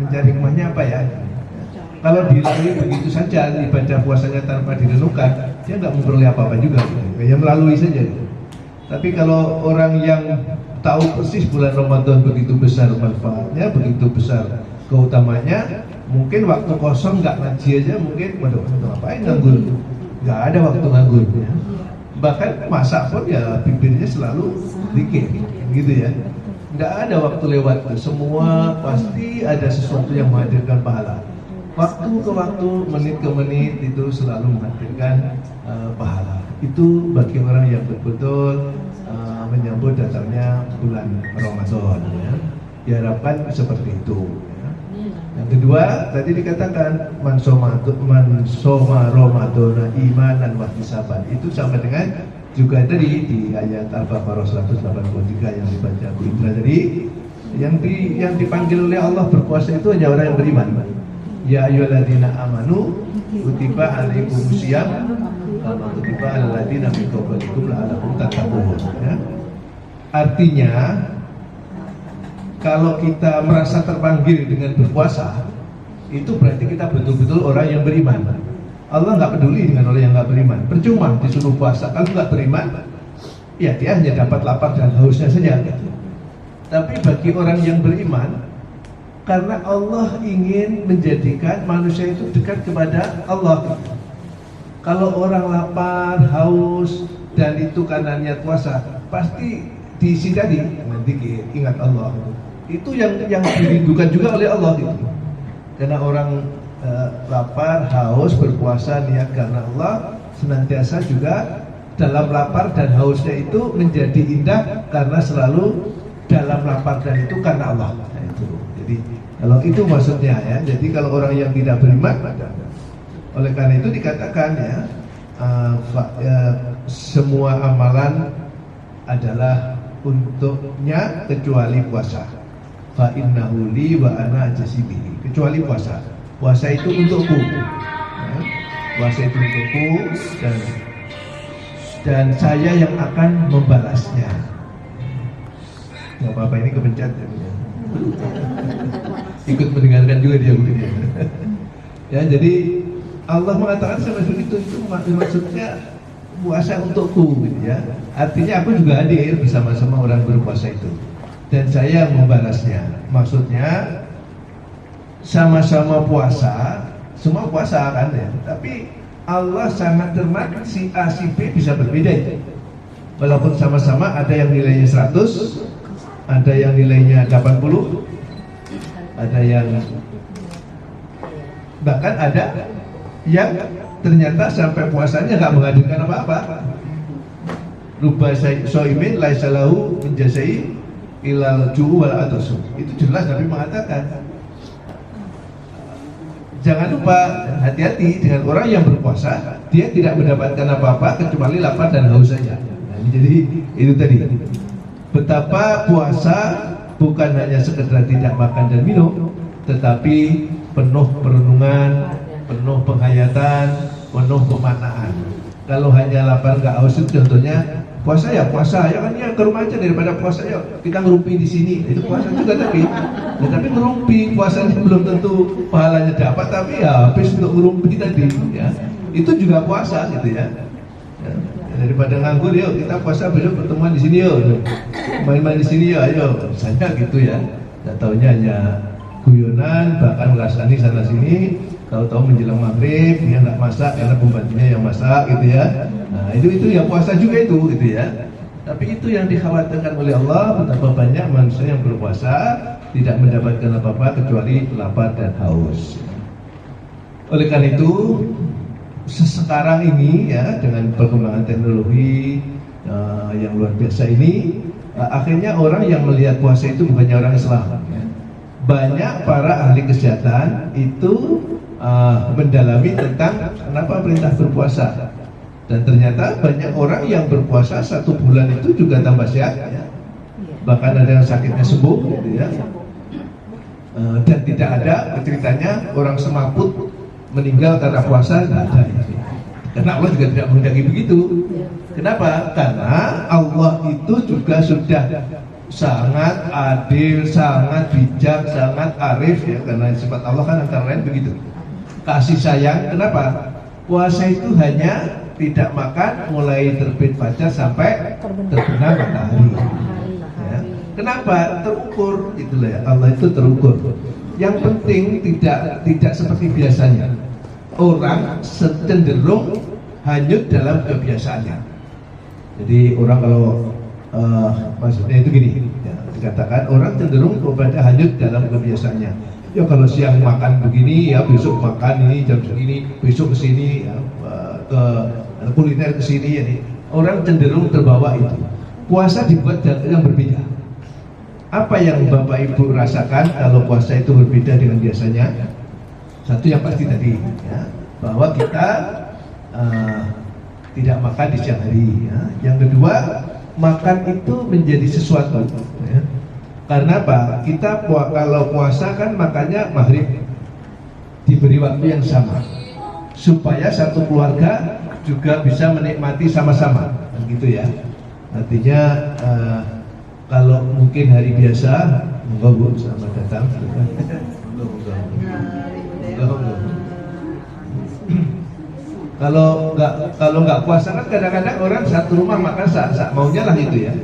hikmahnya apa ya. Kalau dilalui begitu saja ibadah puasanya tanpa direnungkan, dia nggak memperoleh apa-apa juga, ya melalui saja. Tapi kalau orang yang tahu persis bulan Ramadan begitu besar manfaatnya, begitu besar keutamanya, mungkin waktu kosong nggak ngaji aja mungkin, waduh ngapain nganggur? Nggak ada waktu nganggur. Ya. Bahkan masak pun ya bibirnya selalu zikir, gitu ya. Nggak ada waktu lewat, semua pasti ada sesuatu yang menghadirkan pahala. Waktu ke waktu, menit ke menit itu selalu menghadirkan pahala. Itu bagi orang yang betul-betul menyambut datangnya bulan Ramadan. Ya. Diharapkan seperti itu. Ya. Yang kedua, tadi dikatakan man shoma Ramadhana imanan wa ihtisaban. Itu sama dengan juga tadi di ayat Al-Baqarah 183 yang dibaca Bu Indra tadi, yang dipanggil oleh Allah berpuasa itu hanya orang yang beriman. Ya ayyuhalladzina amanu kutiba alaikumusiyam kama kutiba alal ladzina min qablikum la'allakum tattaqun. Ya. Artinya kalau kita merasa terpanggil dengan berpuasa, itu berarti kita betul-betul orang yang beriman. Allah nggak peduli dengan orang yang nggak beriman. Percuma disuruh puasa, kalau nggak beriman, ya dia hanya dapat lapar dan hausnya saja. Gitu. Tapi bagi orang yang beriman, karena Allah ingin menjadikan manusia itu dekat kepada Allah. Kalau orang lapar, haus, dan itu karena niat puasa, pasti diisi tadi nanti ingat Allah. Itu yang dirindukan juga oleh Allah gitu. Karena orang lapar, haus, berpuasa niat karena Allah, senantiasa juga dalam lapar dan hausnya itu menjadi indah karena selalu dalam lapar dan itu karena Allah. Nah, itu. Jadi kalau itu maksudnya ya. Jadi kalau orang yang tidak beriman, oleh karena itu dikatakan ya, semua amalan adalah untuknya kecuali puasa. Fa innahu li wa ana ajzibihi. Kecuali puasa. Puasa itu untukku. Ya. Puasa itu untukku dan saya yang akan membalasnya. Gak apa-apa, ini kepencet ya. Ikut mendengarkan juga dia begini. Ya, jadi Allah mengatakan seperti itu maksudnya puasa untukku gitu ya. Artinya aku juga hadir bersama-sama orang berpuasa itu. Dan saya membalasnya. Maksudnya sama-sama puasa, semua puasa kan ya. Tapi Allah sangat cermat, si A, si B bisa berbeda itu. Walaupun sama-sama ada yang nilainya 100, ada yang nilainya 80, ada yang bahkan ada yang ternyata sampai puasanya nggak menghadirkan apa-apa. Ruba soimin laisalahu menjazai ilal ju'u wal atasu. Itu jelas Nabi mengatakan jangan lupa hati-hati dengan orang yang berpuasa, dia tidak mendapatkan apa-apa kecuali lapar dan haus saja. Nah, jadi itu tadi betapa puasa bukan hanya sekedar tidak makan dan minum, tetapi penuh perenungan, penuh penghayatan, penuh pemaknaan. Kalau hanya lapar nggak haus itu contohnya puasa ya kan ya ke rumah aja daripada puasa ya kita ngerumpi di sini, itu puasa juga tapi ngerumpi puasanya belum tentu pahalanya dapat, tapi ya habis untuk ngerumpi tadi ya itu juga puasa gitu ya. Daripada nganggur yuk kita puasa besok pertemuan di sini yuk, main-main di sini yuk, ayo misalnya gitu ya. Nggak taunya hanya guyonan, bahkan ngerasani sana sini, tahu-tahu menjelang maghrib dia nggak masak karena pembantunya yang masak gitu ya. Nah itu ya puasa juga itu gitu ya. Tapi itu yang dikhawatirkan oleh Allah, betapa banyak manusia yang berpuasa tidak mendapatkan apa-apa kecuali lapar dan haus. Oleh karena itu sekarang ini ya dengan perkembangan teknologi yang luar biasa ini, akhirnya orang yang melihat puasa itu bukannya orang Islam ya. Banyak para ahli kesehatan itu mendalami tentang kenapa perintah berpuasa, dan ternyata banyak orang yang berpuasa 1 bulan itu juga tambah sehat ya. Bahkan ada yang sakitnya sembuh gitu ya. Dan tidak ada ceritanya orang semaput meninggal karena puasa, tidak ada ya. Karena Allah juga tidak menghendaki begitu. Kenapa? Karena Allah itu juga sudah sangat adil, sangat bijak, sangat arif ya, karena sifat Allah kan antara lain begitu. Kasih sayang. Kenapa? Puasa itu hanya tidak makan mulai terbit fajar sampai terbenam matahari. Ya. Kenapa? Terukur, itulah ya. Allah itu terukur. Yang penting tidak seperti biasanya. Orang cenderung hanyut dalam kebiasaannya. Jadi orang kalau maksudnya itu gini, ya, dikatakan orang cenderung kepada hanyut dalam kebiasaannya. Ya kalau siang makan begini, ya besok makan ini jam segini, besok kesini, ya, ke kuliner kesini, ya, orang cenderung terbawa itu. Puasa dibuat yang berbeda. Apa yang Bapak Ibu rasakan kalau puasa itu berbeda dengan biasanya? Satu yang pasti tadi, ya, bahwa kita tidak makan di siang hari. Ya. Yang kedua, makan itu menjadi sesuatu. Ya. Karena apa? Kita kalau puasa kan makannya maghrib, diberi waktu yang sama, supaya satu keluarga juga bisa menikmati sama-sama, gitu ya. Artinya kalau mungkin hari biasa, monggo Bu, selamat datang. Kalau nggak puasa kan kadang-kadang orang satu rumah makan sak maunya lah itu ya.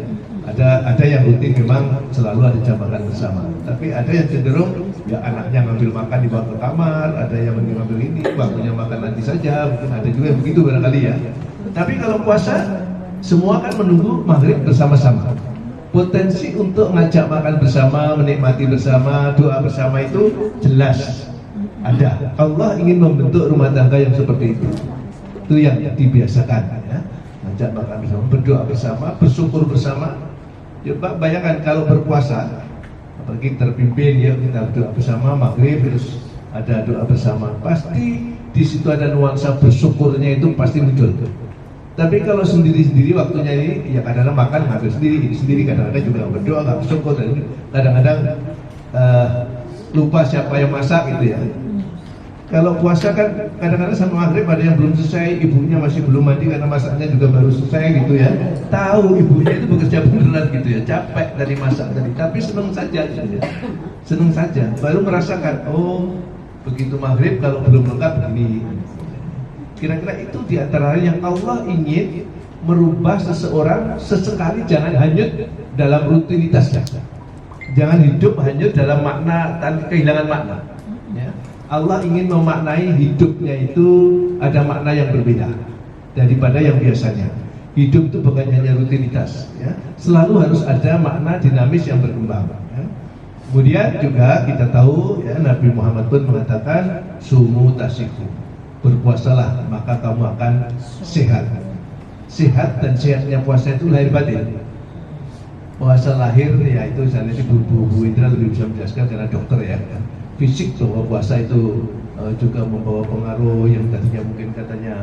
Ada yang rutin memang selalu ada jam makan bersama. Tapi ada yang cenderung ya anaknya ngambil makan dibawa ke kamar, ada yang ngambil ini, waktunya makan nanti saja. Mungkin ada juga yang begitu barangkali ya. Tapi kalau puasa semua kan menunggu maghrib bersama-sama. Potensi untuk ngajak makan bersama, menikmati bersama, doa bersama itu jelas ada. Allah ingin membentuk rumah tangga yang seperti itu. Itu yang dibiasakan ya. Ngajak makan bersama, berdoa bersama, bersyukur bersama. Ya bayangkan kalau berpuasa, apalagi terpimpin ya kita berdoa bersama maghrib terus ada doa bersama, pasti di situ ada nuansa bersyukurnya itu pasti muncul. Tapi kalau sendiri-sendiri waktunya ini ya kadang-kadang makan ngambil sendiri, kadang-kadang juga berdoa nggak bersyukur, dan kadang-kadang lupa siapa yang masak gitu ya. Kalau puasa kan kadang-kadang sama maghrib ada yang belum selesai, ibunya masih belum mandi karena masaknya juga baru selesai gitu ya. Tahu ibunya itu bekerja beneran gitu ya, capek dari masak tadi, tapi seneng saja gitu ya. Seneng saja, baru merasakan oh begitu maghrib kalau belum lengkap begini. Kira-kira itu diantara yang Allah ingin merubah seseorang sesekali, jangan hanyut dalam rutinitasnya. Jangan hidup hanyut dalam makna tanpa kehilangan makna. Ya. Allah ingin memaknai hidupnya itu ada makna yang berbeda daripada yang biasanya. Hidup itu bukan hanya rutinitas, ya. Selalu harus ada makna dinamis yang berkembang. Ya. Kemudian juga kita tahu ya, Nabi Muhammad pun mengatakan sumu tasiku, berpuasalah maka kamu akan sehat. Sehat dan sehatnya puasa itu lahir batin. Puasa lahir ya itu misalnya Bu Indra lebih bisa menjelaskan karena dokter ya. Fisik bahwa puasa itu juga membawa pengaruh yang tadinya mungkin katanya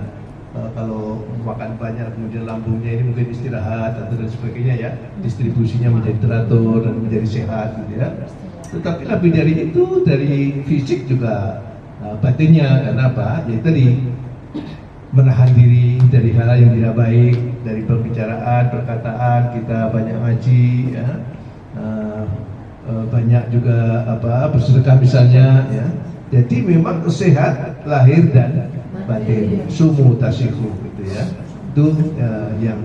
kalau makan banyak kemudian lambungnya ini mungkin istirahat atau dan sebagainya ya, distribusinya menjadi teratur dan menjadi sehat gitu ya. Tetapi lebih dari itu, dari fisik juga batinnya. Karena apa? Yaitu tadi menahan diri dari hal yang tidak baik, dari pembicaraan, perkataan, kita banyak ngaji ya, banyak juga bersedekah misalnya ya. Jadi memang sehat lahir dan batin, sumu tasihu gitu ya. Itu yang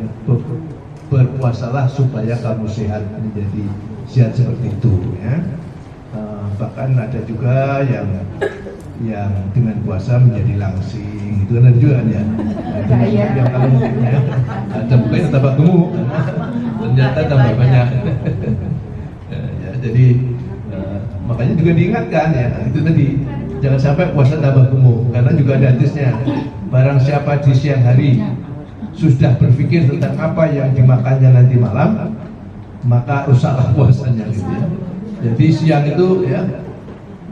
berpuasalah supaya kamu sehat, menjadi sehat seperti itu ya. Bahkan ada juga yang dengan puasa menjadi langsing, itu kan ada juga ya. Yang kalau ya, ada bukannya tambah gemuk, ternyata tambah banyak. Ya, jadi makanya juga diingatkan ya, itu tadi jangan sampai puasa tambah gemuk, karena juga ada hadisnya. Barang siapa di siang hari sudah berpikir tentang apa yang dimakannya nanti malam, maka rusaklah puasanya gitu ya. Jadi siang itu ya,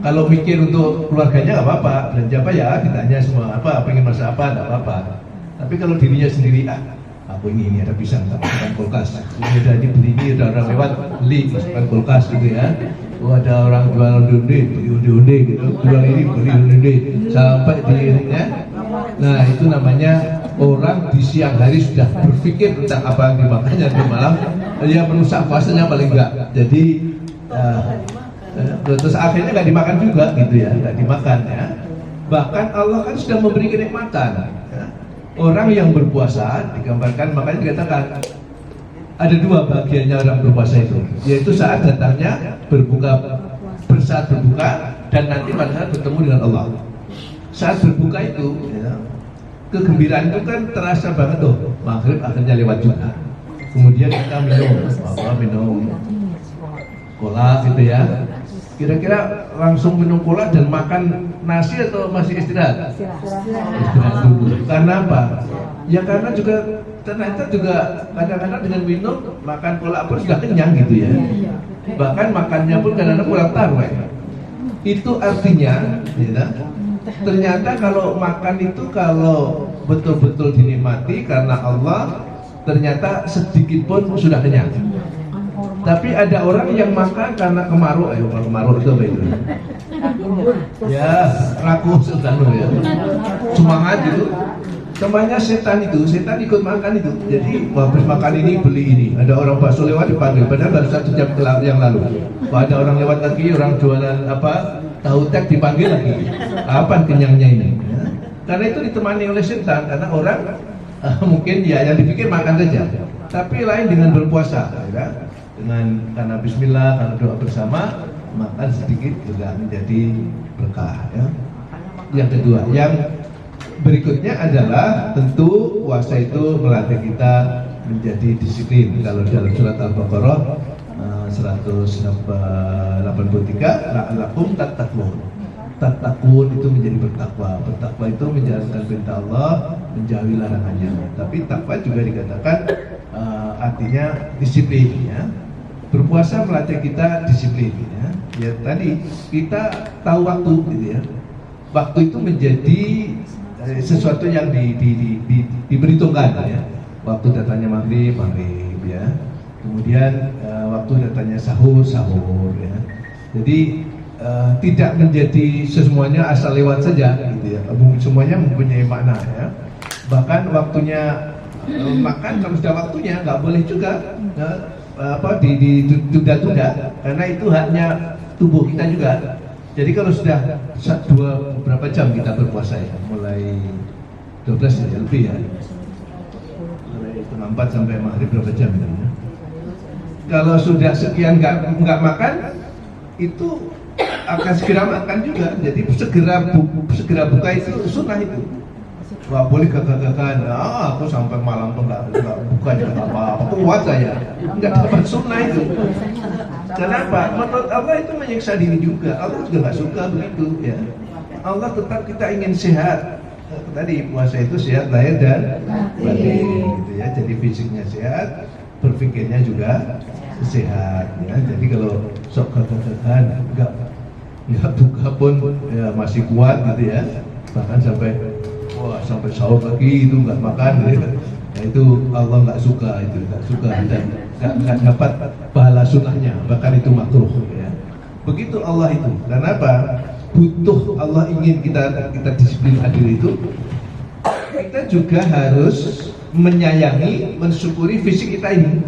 kalau mikir untuk keluarganya nggak apa-apa, belanja apa ya, ditanya semua apa, pengen masak apa, nggak apa-apa. Tapi kalau dirinya sendiri, aku ini ada pisang, tak masukkan kulkas. Ini udah dibeli, ini ada orang lewat beli, masukkan kulkas gitu ya. Ada orang jual onde-onde, beli onde-onde gitu, jual ini beli onde-onde, sampai di ya. Nah itu namanya orang di siang hari sudah berpikir tentang apa yang dimakannya di malam, dia merusak puasanya paling enggak. Jadi terus akhirnya nggak dimakan juga gitu ya, nggak dimakan ya. Bahkan Allah kan sudah memberi kenikmatan ya. Orang yang berpuasa digambarkan, makanya dikatakan ada dua bagiannya orang berpuasa itu, yaitu saat datangnya saat berbuka dan nanti pada saat bertemu dengan Allah. Saat berbuka itu ya, kegembiraan itu kan terasa banget tuh, maghrib akhirnya lewat juga. Kemudian kita minum cola gitu ya. Kira-kira langsung minum cola dan makan nasi atau masih istirahat? Istirahat dulu. Karena apa? Ya karena juga ternyata juga kadang-kadang dengan minum makan cola pun sudah kenyang gitu ya. Bahkan makannya pun kadang-kadang kurang taruh. Itu artinya ya, ternyata kalau makan itu kalau betul-betul dinikmati karena Allah, ternyata sedikit pun sudah kenyang. Tapi ada orang yang makan karena kemaruh, kemaruh itu apa itu? Ya, rakus ya. Semangat gitu. Temannya setan ikut makan itu. Jadi habis makan ini beli ini. Ada orang bakso lewat dipanggil, padahal baru 1 jam yang lalu. Kalau ada orang lewat lagi, orang jualan tahu tek dipanggil lagi. Apa kenyangnya ini? Ya. Karena itu ditemani oleh setan, karena orang mungkin ya yang dipikir makan saja. Tapi lain dengan berpuasa, ya. Karena bismillah, karena doa bersama, makan sedikit juga menjadi berkah ya. Yang kedua, yang berikutnya adalah tentu puasa itu melatih kita menjadi disiplin. Kalau dalam surat Al-Baqarah 183, la'allakum tattaqun. Tattaqun itu menjadi bertakwa. Bertakwa itu menjalankan perintah Allah, menjauhi larangannya. Tapi takwa juga dikatakan artinya disiplin ya. Berpuasa melatih kita disiplin ya. Ya tadi kita tahu waktu gitu ya. Waktu itu menjadi sesuatu yang diperhitungkan ya. Waktu datanya maghrib ya. Kemudian waktu datanya sahur ya. Jadi tidak menjadi semuanya asal lewat saja gitu ya. Semuanya mempunyai makna ya. Bahkan waktunya makan kalau sudah waktunya nggak boleh juga ditunda-tunda, karena itu haknya tubuh kita juga. Jadi kalau sudah berapa jam kita berpuasa ya, mulai 12 ya lebih ya, mulai setengah 4 sampai maghrib berapa jam ya. Kalau sudah sekian nggak makan, itu akan segera makan juga. Jadi segera buka itu sunnah itu. Wah boleh gagah-gagahan, aku sampai malam tuh nggak buka juga apa-apa, kuat saya, nggak dapat sunnah itu. Kenapa? Menurut Allah itu menyiksa diri juga. Allah juga nggak suka begitu ya. Allah tetap kita ingin sehat. Tadi puasa itu sehat lahir dan batin gitu ya. Jadi fisiknya sehat, berpikirnya juga sehat ya. Jadi kalau sok gagah-gagahan ya buka pun ya masih kuat gitu ya, bahkan sampai sahur lagi itu nggak makan gitu. Nah, itu Allah nggak suka, dan nggak dapat pahala sunnahnya, bahkan itu makruh ya. Begitu Allah itu. Kenapa? Butuh Allah ingin kita disiplin hadir itu. Kita juga harus menyayangi, mensyukuri fisik kita ini.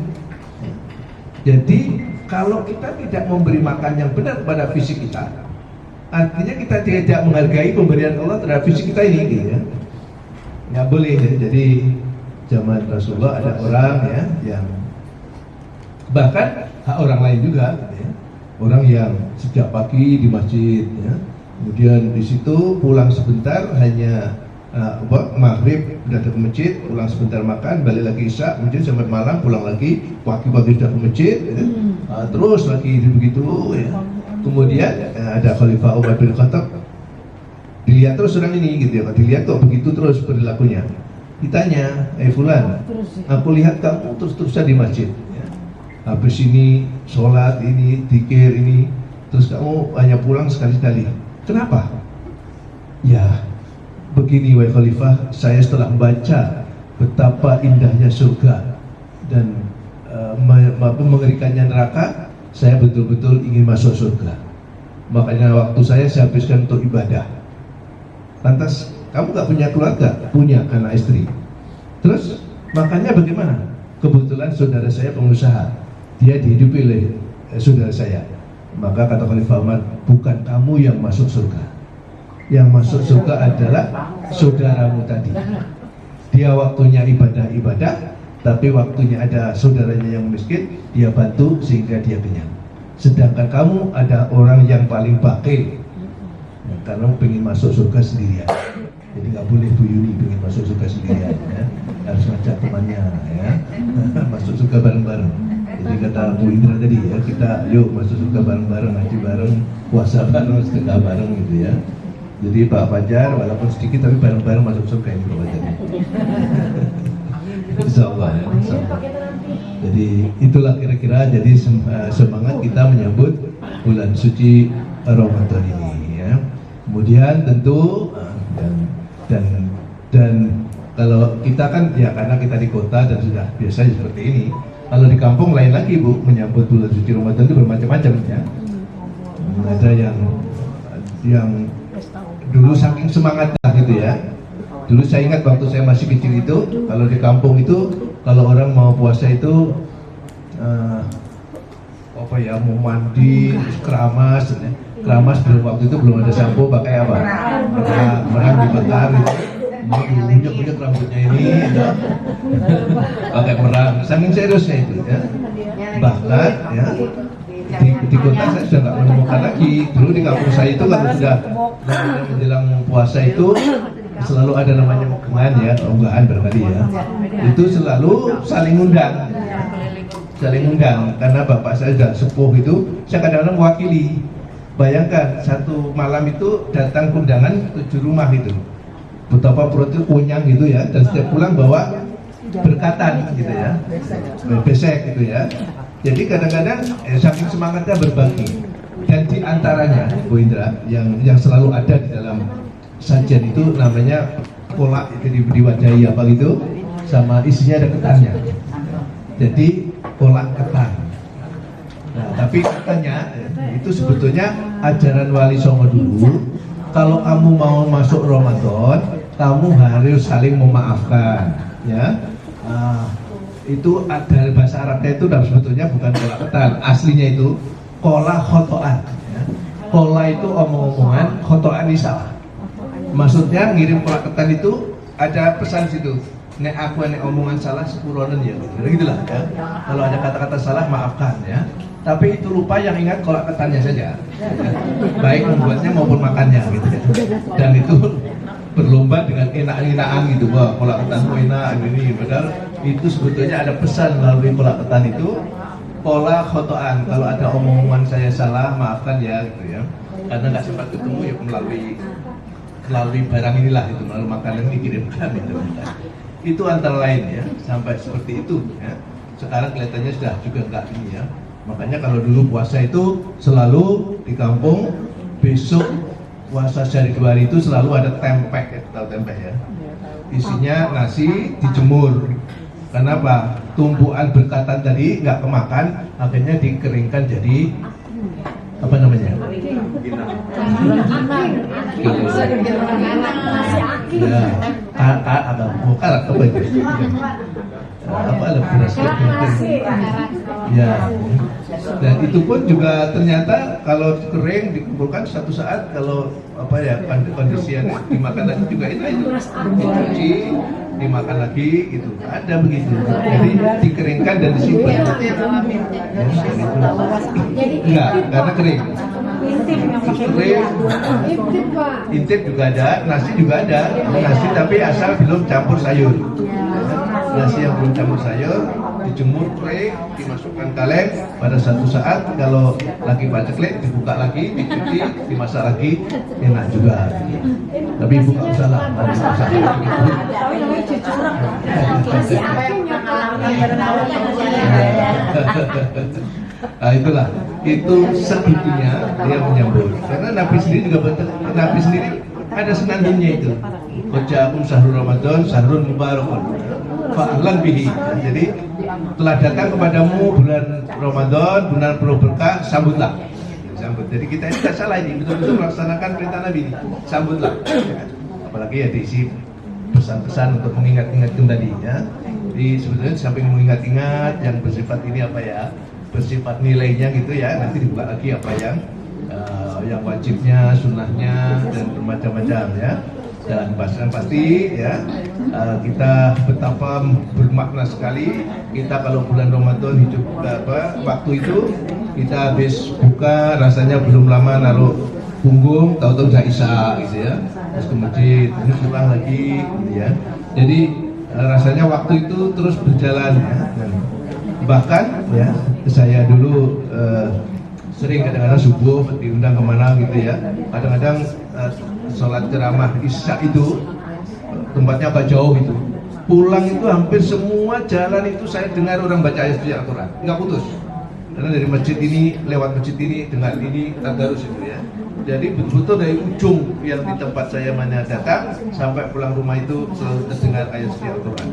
Jadi kalau kita tidak memberi makan yang benar pada fisik kita, artinya kita tidak menghargai pemberian Allah terhadap fisik kita ini, gitu ya. Nggak boleh ya. Jadi zaman Rasulullah ada orang ya yang bahkan hak orang lain juga, ya. Orang yang sejak pagi di masjid, ya. Kemudian di situ pulang sebentar hanya maghrib datang ke masjid, pulang sebentar makan, balik lagi isya, kemudian sampai malam pulang lagi, pagi-pagi sudah ke masjid, ya. Terus lagi begitu ya. Kemudian ada Khalifah Umar bin Khattab, dilihat terus orang ini gitu ya, dilihat kok begitu terus perilakunya. Ditanya, fulan, aku lihat kamu terus-terusan di masjid, ya. Habis ini sholat, ini zikir, ini terus kamu hanya pulang sekali-sekali. Kenapa? Ya begini wahai Khalifah, saya setelah membaca betapa indahnya surga dan mengerikannya neraka, saya betul-betul ingin masuk surga. Makanya waktu saya habiskan untuk ibadah. Lantas kamu gak punya keluarga? Punya anak istri. Terus makanya bagaimana? Kebetulan saudara saya pengusaha, dia dihidupi oleh saudara saya. Maka kata Khalifah Umar, bukan kamu yang masuk surga. Yang masuk surga adalah saudaramu tadi. Dia waktunya ibadah, tapi waktunya ada saudaranya yang miskin, dia bantu sehingga dia kenyang. Sedangkan kamu ada orang yang paling bakil, ya, karena pengen masuk surga sendirian. Jadi nggak boleh Bu Yuni pengen masuk surga sendirian, ya. Harus ngajak temannya, ya. Masuk surga bareng-bareng. Jadi kata Bu Indra tadi ya, kita yuk masuk surga bareng-bareng, ngaji bareng, puasa bareng, sedekah bareng gitu ya. Jadi Pak Fajar walaupun sedikit tapi bareng-bareng masuk surga ini Pak Fajar. Insyaallah ya. Insyaallah. Jadi itulah kira-kira jadi semangat kita menyambut bulan suci Ramadan ini ya. Kemudian tentu dan kalau kita kan ya karena kita di kota dan sudah biasa seperti ini. Kalau di kampung lain lagi Bu, menyambut bulan suci Ramadan itu bermacam-macam ya. Ada yang dulu saking semangatnya gitu ya. Dulu saya ingat waktu saya masih kecil itu, kalau di kampung itu, kalau orang mau puasa itu mau mandi, terus keramas, ya. Keramas waktu itu belum ada sampo, pakai apa? Merang dibakar gitu. Bunyak-bunyak rambutnya ini, ya. Pakai merang, saking seriusnya itu ya. Bahkan ya di kota saya sudah nggak menemukan lagi. Dulu di kampung saya itu kalau sudah menjelang puasa itu selalu ada namanya mukman ya, unggahan barangkali ya. Itu selalu saling undang karena bapak saya sudah sepuh itu. Saya kadang-kadang mewakili. Bayangkan satu malam itu datang undangan 7 rumah itu. Betapa perut itu kunyang gitu ya, dan setiap pulang bawa berkatan gitu ya, besek gitu ya. Jadi kadang-kadang saking semangatnya berbagi. Dan di antaranya Bu Indra yang selalu ada di dalam sajian itu namanya kolak, itu diwajahi apa gitu, sama isinya ada ketannya. Jadi kolak ketan. Nah, tapi katanya itu sebetulnya ajaran Wali Songo dulu. Kalau kamu mau masuk Ramadan, kamu harus saling memaafkan, ya. Itu dari bahasa Arabnya itu dan sebetulnya bukan kolak ketan, aslinya itu kola khotoan. Ya. Kola itu omong-omongan, khotoan ini salah. Maksudnya ngirim kolak ketan itu ada pesan situ. Nek aku nek omongan salah sepuronen ya, gitulah ya. Kalau ada kata-kata salah maafkan ya. Tapi itu lupa yang ingat kolak ketannya saja. Ya. Baik membuatnya maupun makannya gitu ya. Dan itu berlomba dengan enak-enakan gitu, wah kolak ketanmu enak ini, padahal itu sebetulnya ada pesan melalui kolak ketan itu, kola khotoan, kalau ada omongan saya salah maafkan ya gitu ya. Karena nggak sempat ketemu ya melalui barang inilah itu, melalui makanan yang dikirimkan gitu. Itu antara lain ya, sampai seperti itu ya. Sekarang kelihatannya sudah juga enggak ini ya. Makanya kalau dulu puasa itu selalu di kampung besok puasa sehari 2 hari itu selalu ada tempeh, ya, tahu tempeh ya? Isinya nasi dijemur. Kenapa? Tumpuan berkatan tadi nggak kemakan, akhirnya dikeringkan jadi apa namanya? Ya, agak bokar apa itu? Apa ada beras ya, dan itu pun juga ternyata kalau kering dikumpulkan satu saat, kalau apa ya kondisi yang dimakan lagi juga enak itu, dicuci dimakan lagi gitu, ada begitu. Jadi dikeringkan dan disimpan. Enggak, karena kering. Kering, intip juga ada, nasi juga ada, nasi tapi asal belum campur sayur. Nasi yang belum campur sayur dijemur kering, dimasukkan kaleng. Pada satu saat kalau lagi paceklik dibuka lagi, dicuci, dimasak lagi, enak juga. Tapi bukan salah. Nah, itulah, itu segitunya dia menyambut. Karena Nabi sendiri juga Nabi sendiri ada senandungnya itu. Waja'akum syahrul Ramadan, syahrul mubarakun. Fa'lan bihi. Jadi telah datang kepadamu bulan Ramadan, bulan penuh berkah, sambutlah. Sambut. Jadi kita ini tidak salah ini, betul-betul melaksanakan perintah Nabi ini. Sambutlah. Apalagi ya diisi pesan-pesan untuk mengingat-ingat kembali ya. Jadi sebetulnya samping mengingat-ingat yang bersifat ini apa ya? Bersifat nilainya gitu ya, nanti dibuka lagi apa yang wajibnya, sunnahnya dan bermacam-macam ya. Dan pasti ya kita betapa bermakna sekali kita kalau bulan Ramadan hidup waktu itu kita habis buka rasanya belum lama naruh punggung, tahu-tahu udah isya gitu ya, terus ke masjid, terus pulang lagi gitu ya. Jadi rasanya waktu itu terus berjalan ya. Dan bahkan ya saya dulu sering kadang-kadang subuh diundang kemana gitu ya, kadang-kadang sholat ceramah isya itu tempatnya agak jauh itu, pulang itu hampir semua jalan itu saya dengar orang baca ayat suci Al-Quran, nggak putus. Karena dari masjid ini lewat masjid ini dengar ini tadarus itu ya. Jadi betul-betul dari ujung yang di tempat saya mana datang sampai pulang rumah itu selalu terdengar ayat suci Al-Quran.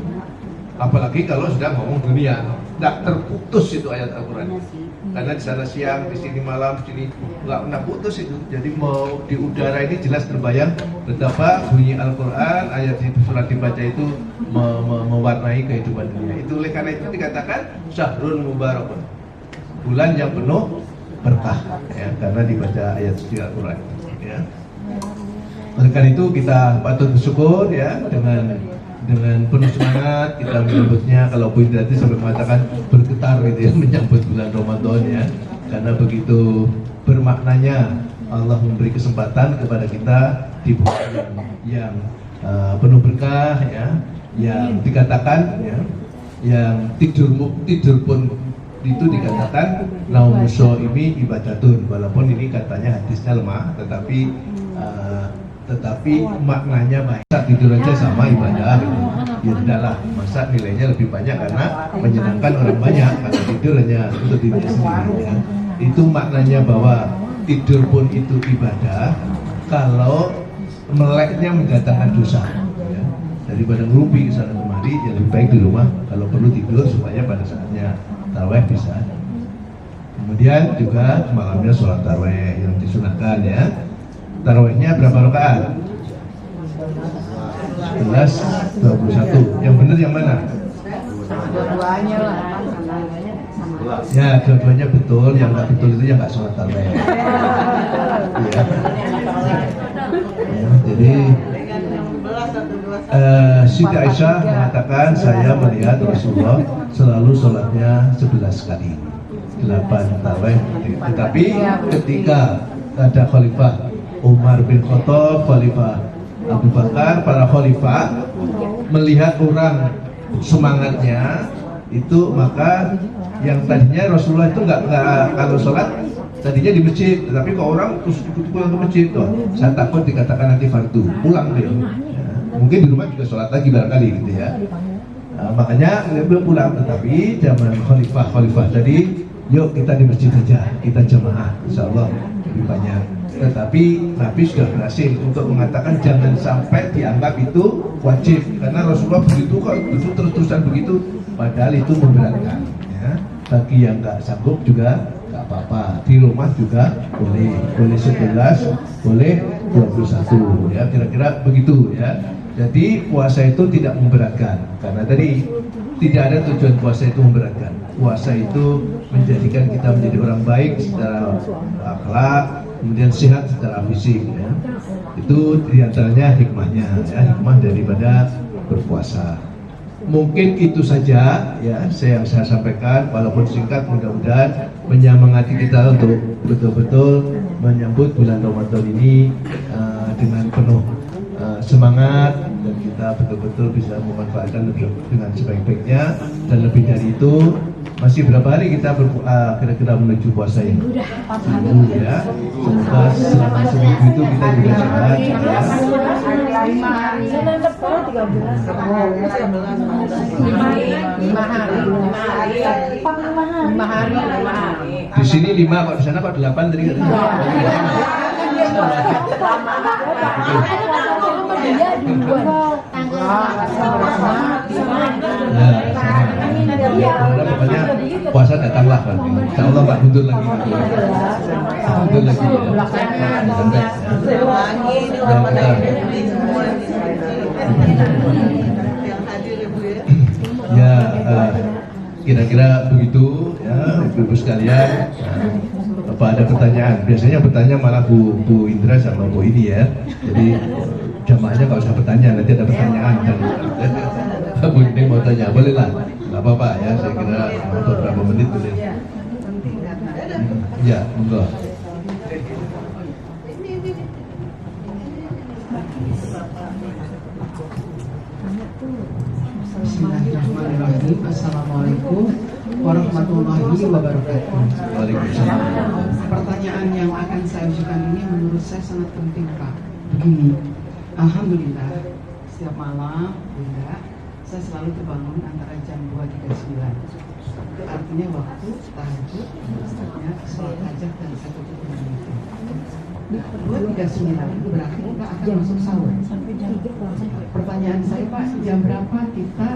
Apalagi kalau sudah ngomong dunia, tidak terputus itu ayat Al-Quran. Karena di sana siang, di sini malam, di sini nggak pernah putus itu. Jadi mau di udara ini jelas terbayang betapa bunyi Al-Quran, ayat surat dibaca itu mewarnai kehidupan dunia. Itu oleh karena itu dikatakan syahrul mubarakun, bulan yang penuh berkah ya, karena dibaca ayat suci Al-Quran ya. Oleh karena itu kita patut bersyukur ya, dengan penuh semangat kita menyambutnya. Kalau Bu Indrati sampai mengatakan bergetar gitu ya menyambut bulan Ramadan ya, karena begitu bermaknanya Allah memberi kesempatan kepada kita di bulan yang penuh berkah ya, yang dikatakan ya, yang tidur pun itu dikatakan naum shaimi ibadatun, walaupun ini katanya hadisnya lemah, tetapi maknanya baik. Tidur aja sama ibadah gitu. Ya tidaklah, masa nilainya lebih banyak karena menyenangkan orang banyak, karena tidur hanya untuk diri sendiri ya. Itu maknanya bahwa tidur pun itu ibadah kalau meleknya mendatangkan dosa ya. Daripada ngerumpi ke sana kemari, ya lebih baik di rumah kalau perlu tidur supaya pada saatnya tarawih bisa. Kemudian juga malamnya sholat tarawih yang disunahkan ya. Tarawihnya berapa rakaat? 11, 21. Yang benar yang mana? Dua-duanya lah. Ya, dua-duanya betul. Yang nggak betul itu yang nggak sholat tarawih. Ya. Jadi Siti Aisyah mengatakan saya melihat Rasulullah selalu sholatnya 11 kali, 8 tarawih. Tetapi ketika ada khalifah Umar bin Khattab, Khalifah Abu Bakar, para khalifah melihat orang semangatnya itu, maka yang tadinya Rasulullah itu nggak kalau sholat tadinya di masjid, tetapi kalau orang terus pulang ke masjid, saya takut dikatakan nanti fardu, pulang dia. Ya, mungkin di rumah juga sholat lagi barangkali gitu ya. Makanya belum pulang, tetapi zaman khalifah tadi, yuk kita di masjid saja, kita jamaah, insya Allah lebih banyak. Tetapi Nabi sudah berhasil untuk mengatakan jangan sampai dianggap itu wajib, karena Rasulullah begitu kok itu terus-terusan begitu, padahal itu memberatkan ya. Bagi yang nggak sanggup juga nggak apa-apa, di rumah juga boleh 11, boleh 21 ya, kira-kira begitu ya. Jadi puasa itu tidak memberatkan, karena tadi tidak ada tujuan puasa itu memberatkan. Puasa itu menjadikan kita menjadi orang baik secara akhlak, kemudian sehat secara fisik ya. Itu diantaranya hikmahnya ya, hikmah daripada berpuasa. Mungkin itu saja ya yang saya sampaikan, walaupun singkat, mudah-mudahan menyemangati kita untuk betul-betul menyambut bulan Ramadan ini dengan penuh semangat, dan kita betul-betul bisa memanfaatkan dengan sebaik-baiknya. Dan lebih dari itu, masih berapa hari kita kira-kira menuju puasa ini? Seminggu ya. Semoga selama seminggu itu kita juga sehat ya. Di sini 5 kok, di sana kok 8 tadi kan? Pokoknya puasa datanglah kan. Insya Allah nggak mundur lagi. Mundur lagi ya. Kira-kira begitu ya, ibu-ibu sekalian. Apa ada pertanyaan? Biasanya bertanya malah Bu Indra sama Bu ini ya. Jadi jamaahnya nggak usah bertanya, nanti ada pertanyaan dan Bu ini mau tanya, boleh lah, nggak apa-apa ya. Saya kira beberapa menit boleh. Ya, monggo. Bismillahirrahmanirrahim. Assalamualaikum warahmatullahi wabarakatuh. Waalaikumsalam. Pertanyaan yang akan saya ajukan ini menurut saya sangat penting, Pak. Begini, alhamdulillah setiap malam, Bunda, saya selalu terbangun antara jam 2.39. Itu artinya waktu tahajud, ya, sholat hajat dan 1 itu. 2.39 berarti kita akan masuk sahur. Pertanyaan saya, Pak, jam berapa kita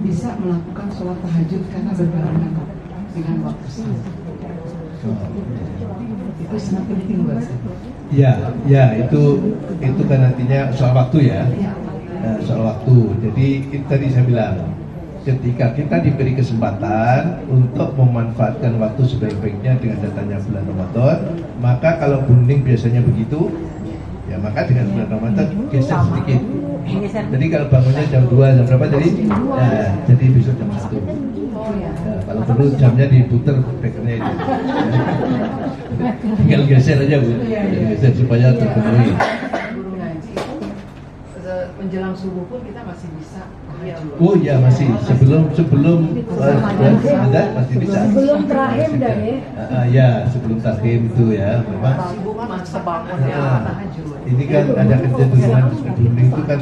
bisa melakukan sholat tahajud karena berbarengan dengan waktu sahur? Itu sangat penting buat saya. Ya, itu kan nantinya soal waktu ya. Soal waktu. Jadi tadi saya bilang, ketika kita diberi kesempatan untuk memanfaatkan waktu sebaik-baiknya dengan datangnya bulan Ramadan, maka kalau kuning biasanya begitu, ya maka dengan bulan Ramadan geser sedikit. Jadi kalau bangunnya jam 2, jam berapa jadi? Ya, jadi besok jam 1. Ya, kalau perlu jamnya diputer bekernya itu. Tinggal geser aja Bu, geser supaya terpenuhi. Menjelang subuh pun kita masih bisa. Oh ya, masih sebelum ada masih bisa. Sebelum terakhir dah ya. Ya, sebelum terakhir itu ya, memang. Ini kan ada kecenderungan sebelum itu kan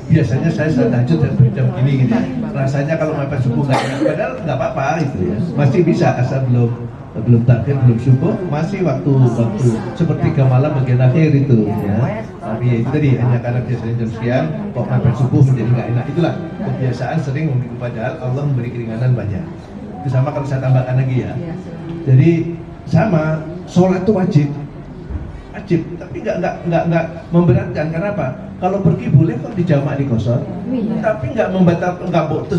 biasanya saya tahajud dan berjam gini gitu. Rasanya kalau mepet subuh nggak enak, padahal nggak apa-apa itu ya. Masih bisa asal belum terakhir, belum subuh, masih waktu sepertiga malam bagian akhir itu ya. Tapi itu tadi hanya karena biasanya jam sekian kok mepet subuh menjadi nggak enak. Itulah kebiasaan sering memikul, padahal Allah memberi keringanan banyak. Itu sama kalau saya tambahkan lagi ya. Jadi sama, sholat itu wajib, tapi nggak memberatkan. Kenapa? Kalau pergi boleh kok dijamak di kosor, tapi nggak membatalkan,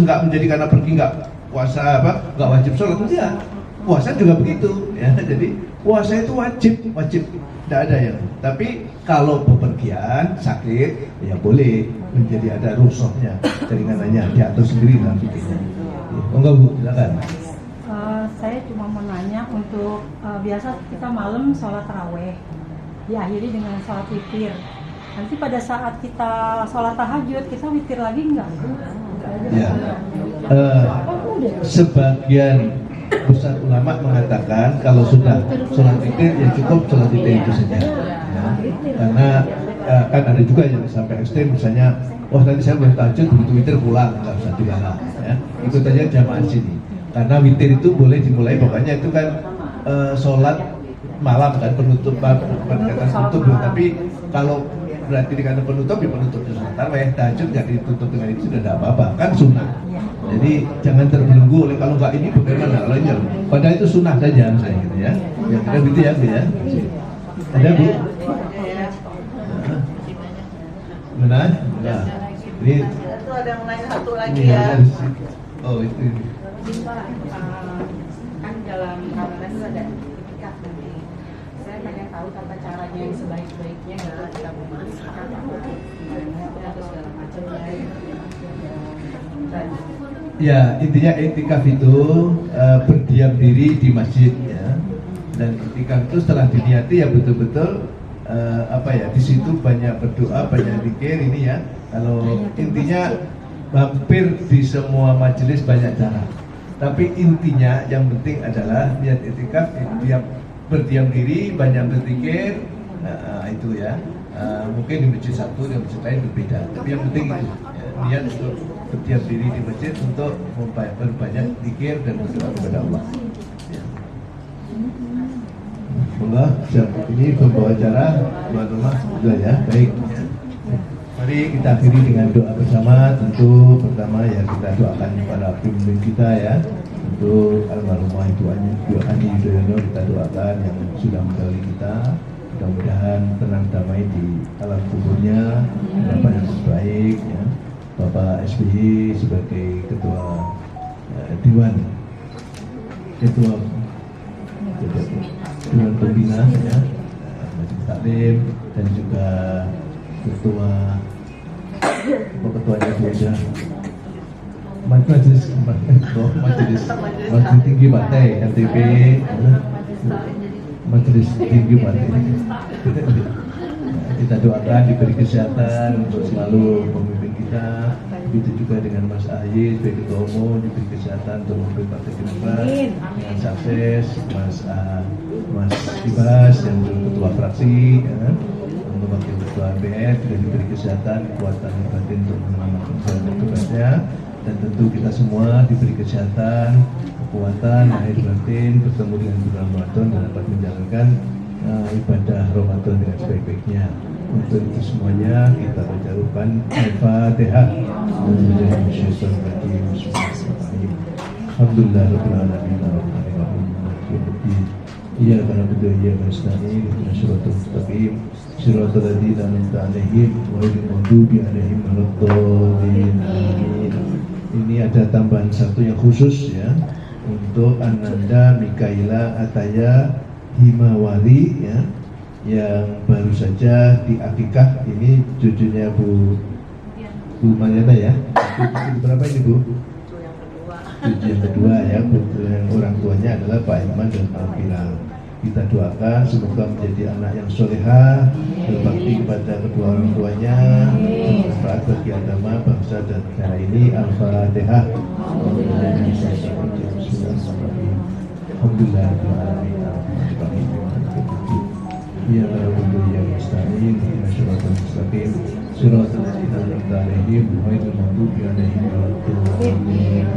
nggak menjadi karena pergi nggak puasa nggak wajib sholat. Enggak, puasa juga begitu ya. Jadi puasa itu wajib, tidak ada yang. Tapi kalau bepergian sakit ya boleh, menjadi ada rusuhnya, keringanannya diatur sendiri dalam fikirnya. Enggak Bu, silakan. Saya cuma mau nanya untuk biasa kita malam sholat taraweh diakhiri dengan sholat witir. Nanti pada saat kita sholat tahajud kita witir lagi enggak? Ya. Sebagian besar ulama mengatakan kalau sudah sholat witir ya cukup sholat witir itu saja. Ya. Karena kan ada juga yang sampai ekstrim, misalnya, nanti saya boleh tahajud begitu witir pulang, nggak usah dilarang. Ya. Ikut aja jamaah sini. Karena witir itu boleh dimulai, pokoknya itu kan sholat malam kan penutupan, bukan kata tutup, tapi kalau berarti dikata penutup ya penutup sholat tarawih. Tahajud nggak ditutup dengan itu sudah tidak apa-apa, kan sunnah. Jadi jangan terbelenggu oleh kalau nggak ini bagaimana lainnya. Padahal itu sunnah saja saya gitu ya. Ya kita gitu ya, Bu ya. Ada Bu? Benar? Nah, ini Itu ada yang nanya satu lagi ini ya. Oh itu. Kan dalam Ramadan itu ada itikaf nanti. Saya pengen tahu tata caranya yang sebaik-baiknya adalah kita memasak atau segala macamnya. Ya intinya itikaf itu berdiam diri di masjid ya. Dan itikaf itu setelah diniati ya betul-betul di situ banyak berdoa, banyak zikir ini ya. Kalau intinya hampir di semua majelis banyak cara. Tapi intinya yang penting adalah niat itikaf dia berdiam diri, banyak berzikir, itu ya. Mungkin di masjid satu, di masjid lain berbeda. Tapi yang penting itu ya, niat untuk berdiam diri di masjid untuk memperbanyak zikir dan berdoa kepada Allah. Ya. Allah, ini pembawa acara tuan rumah sudah ya, baik. Mari kita akhiri dengan doa bersama. Tentu pertama ya kita doakan para pemimpin kita ya, untuk almarhumah Ibu Ani Yudhoyono kita doakan yang sudah mendahului kita. Mudah-mudahan tenang damai di alam kuburnya, dapat yang terbaik ya. Bapak SBY sebagai ketua Dewan Pembina ya, Majelis Taklim, dan juga ketuanya itu aja majelis tinggi partai LTP, majelis tinggi partai. Kita doakan diberi kesehatan untuk selalu memimpin kita. Begitu juga dengan Mas Ahy sebagai ketua umum diberi kesehatan untuk memimpin Partai Demokrat dengan sukses. Mas Ibas yang ketua fraksi ya. Untuk wakil ketua MPR juga diberi kesehatan, kekuatan batin untuk mengamankan tugasnya, dan tentu kita semua diberi kesehatan, kekuatan, lahir batin, bertemu dengan bulan Ramadan dan dapat menjalankan ibadah Ramadan dengan sebaik-baiknya. Untuk itu semuanya kita baca rupan Al-Fatihah. Alhamdulillahirabbil alamin arrahmanir rahim. Iyyaka na'budu wa iyyaka nasta'in ihdinas siratal mustaqim siratal ladzina an'amta 'alaihim ghairil maghdubi 'alaihim waladdallin. Amin. Ini ada tambahan satu yang khusus ya untuk Ananda Mikaela Ataya Himawari ya, yang baru saja diakikah. Ini cucunya Bu Mariana ya. Cucu berapa ini Bu? Cucu yang kedua ya. Yang orang tuanya adalah Pak Iman dan Pak Alfira. Kita doakan semoga menjadi anak yang solehah, berbakti kepada kedua orang tuanya, bermanfaat bagi agama, bangsa dan negara ini. Al-Fatihah. Alhamdulillahirrahmanirrahim. Ya Rabbi ya Musta'in Inna syaratul mustaqim Syaratul ladzina an'amta 'alaihim ghairil maghdubi 'alaihim waladdallin.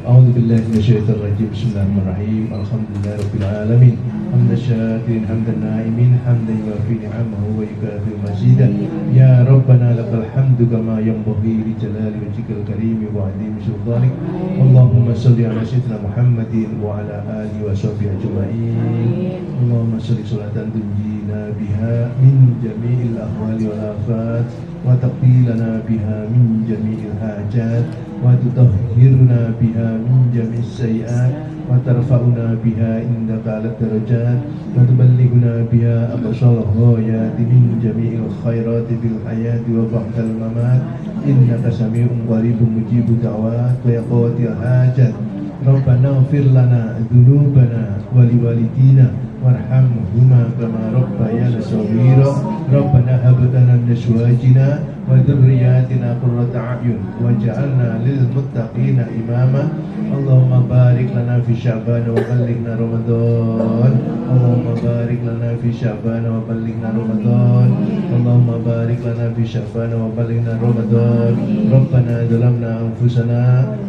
A'udzu billahi minasyaitonir rajim. Bismillahirrahmanirrahim. Alhamdulillahirabbil alamin. Hamdan syakirin hamdan na'imin hamdan yuwafi ni'amahu wa yukafi mazidah. Ya Rabbana lakal hamdu kama yanbaghi li jalali wajhikal karim wa 'azimi sultanik. Allahumma shalli 'ala sayyidina Muhammadin wa 'ala alihi wa sahbihi ajma'in. Allahumma shalli salatan tunjina biha min jami'il ahwali wal afat wa taqbilana biha min jami'il hajat wa tutahhiruna biha min jami'is sayiat wa tarfa'una biha indaka 'ala darajat wa tuballighuna biha aqsal ghayati min jami'il khairati fil hayati wa ba'dal mamat innaka sami'un qaribun mujibud da'wat wa yaqatil hajat. Rabbana ighfir lana dzunubana wa liwalidina warhamhuma kama rabbayana shaghira. Rabbana hab lana min azwajina wa وذرياتنا قرة أعين واجعلنا للمتقين إماما اللهم بارك لنا في شعبان وبلغنا رمضان اللهم بارك لنا في شعبان وبلغنا رمضان اللهم بارك لنا في شعبان وبلغنا رمضان ربنا ظلمنا أنفسنا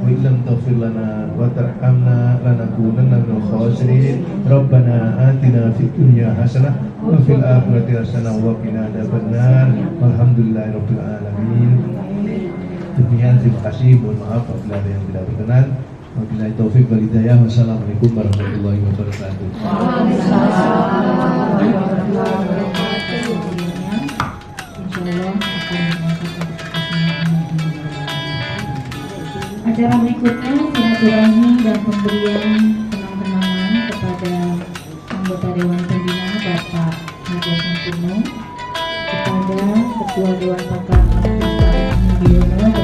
وإن لم تغفر لنا وترحمنا لنكونن من الخاسرين ربنا آتنا في الدنيا حسنة وفي الآخرة حسنة وقنا عذاب النار والحمدلله rabbil alamin. Demikian, terima kasih, mohon maaf apabila ada yang tidak berkenan. Wabillahi taufik wal hidayah. Wassalamualaikum warahmatullahi wabarakatuh. Acara berikutnya silaturahmi dan pemberian kenang-kenangan kepada anggota Dewan Pembina Bapak Nadia Sampurno, kepada Ketua Dewan Pakar Mudiono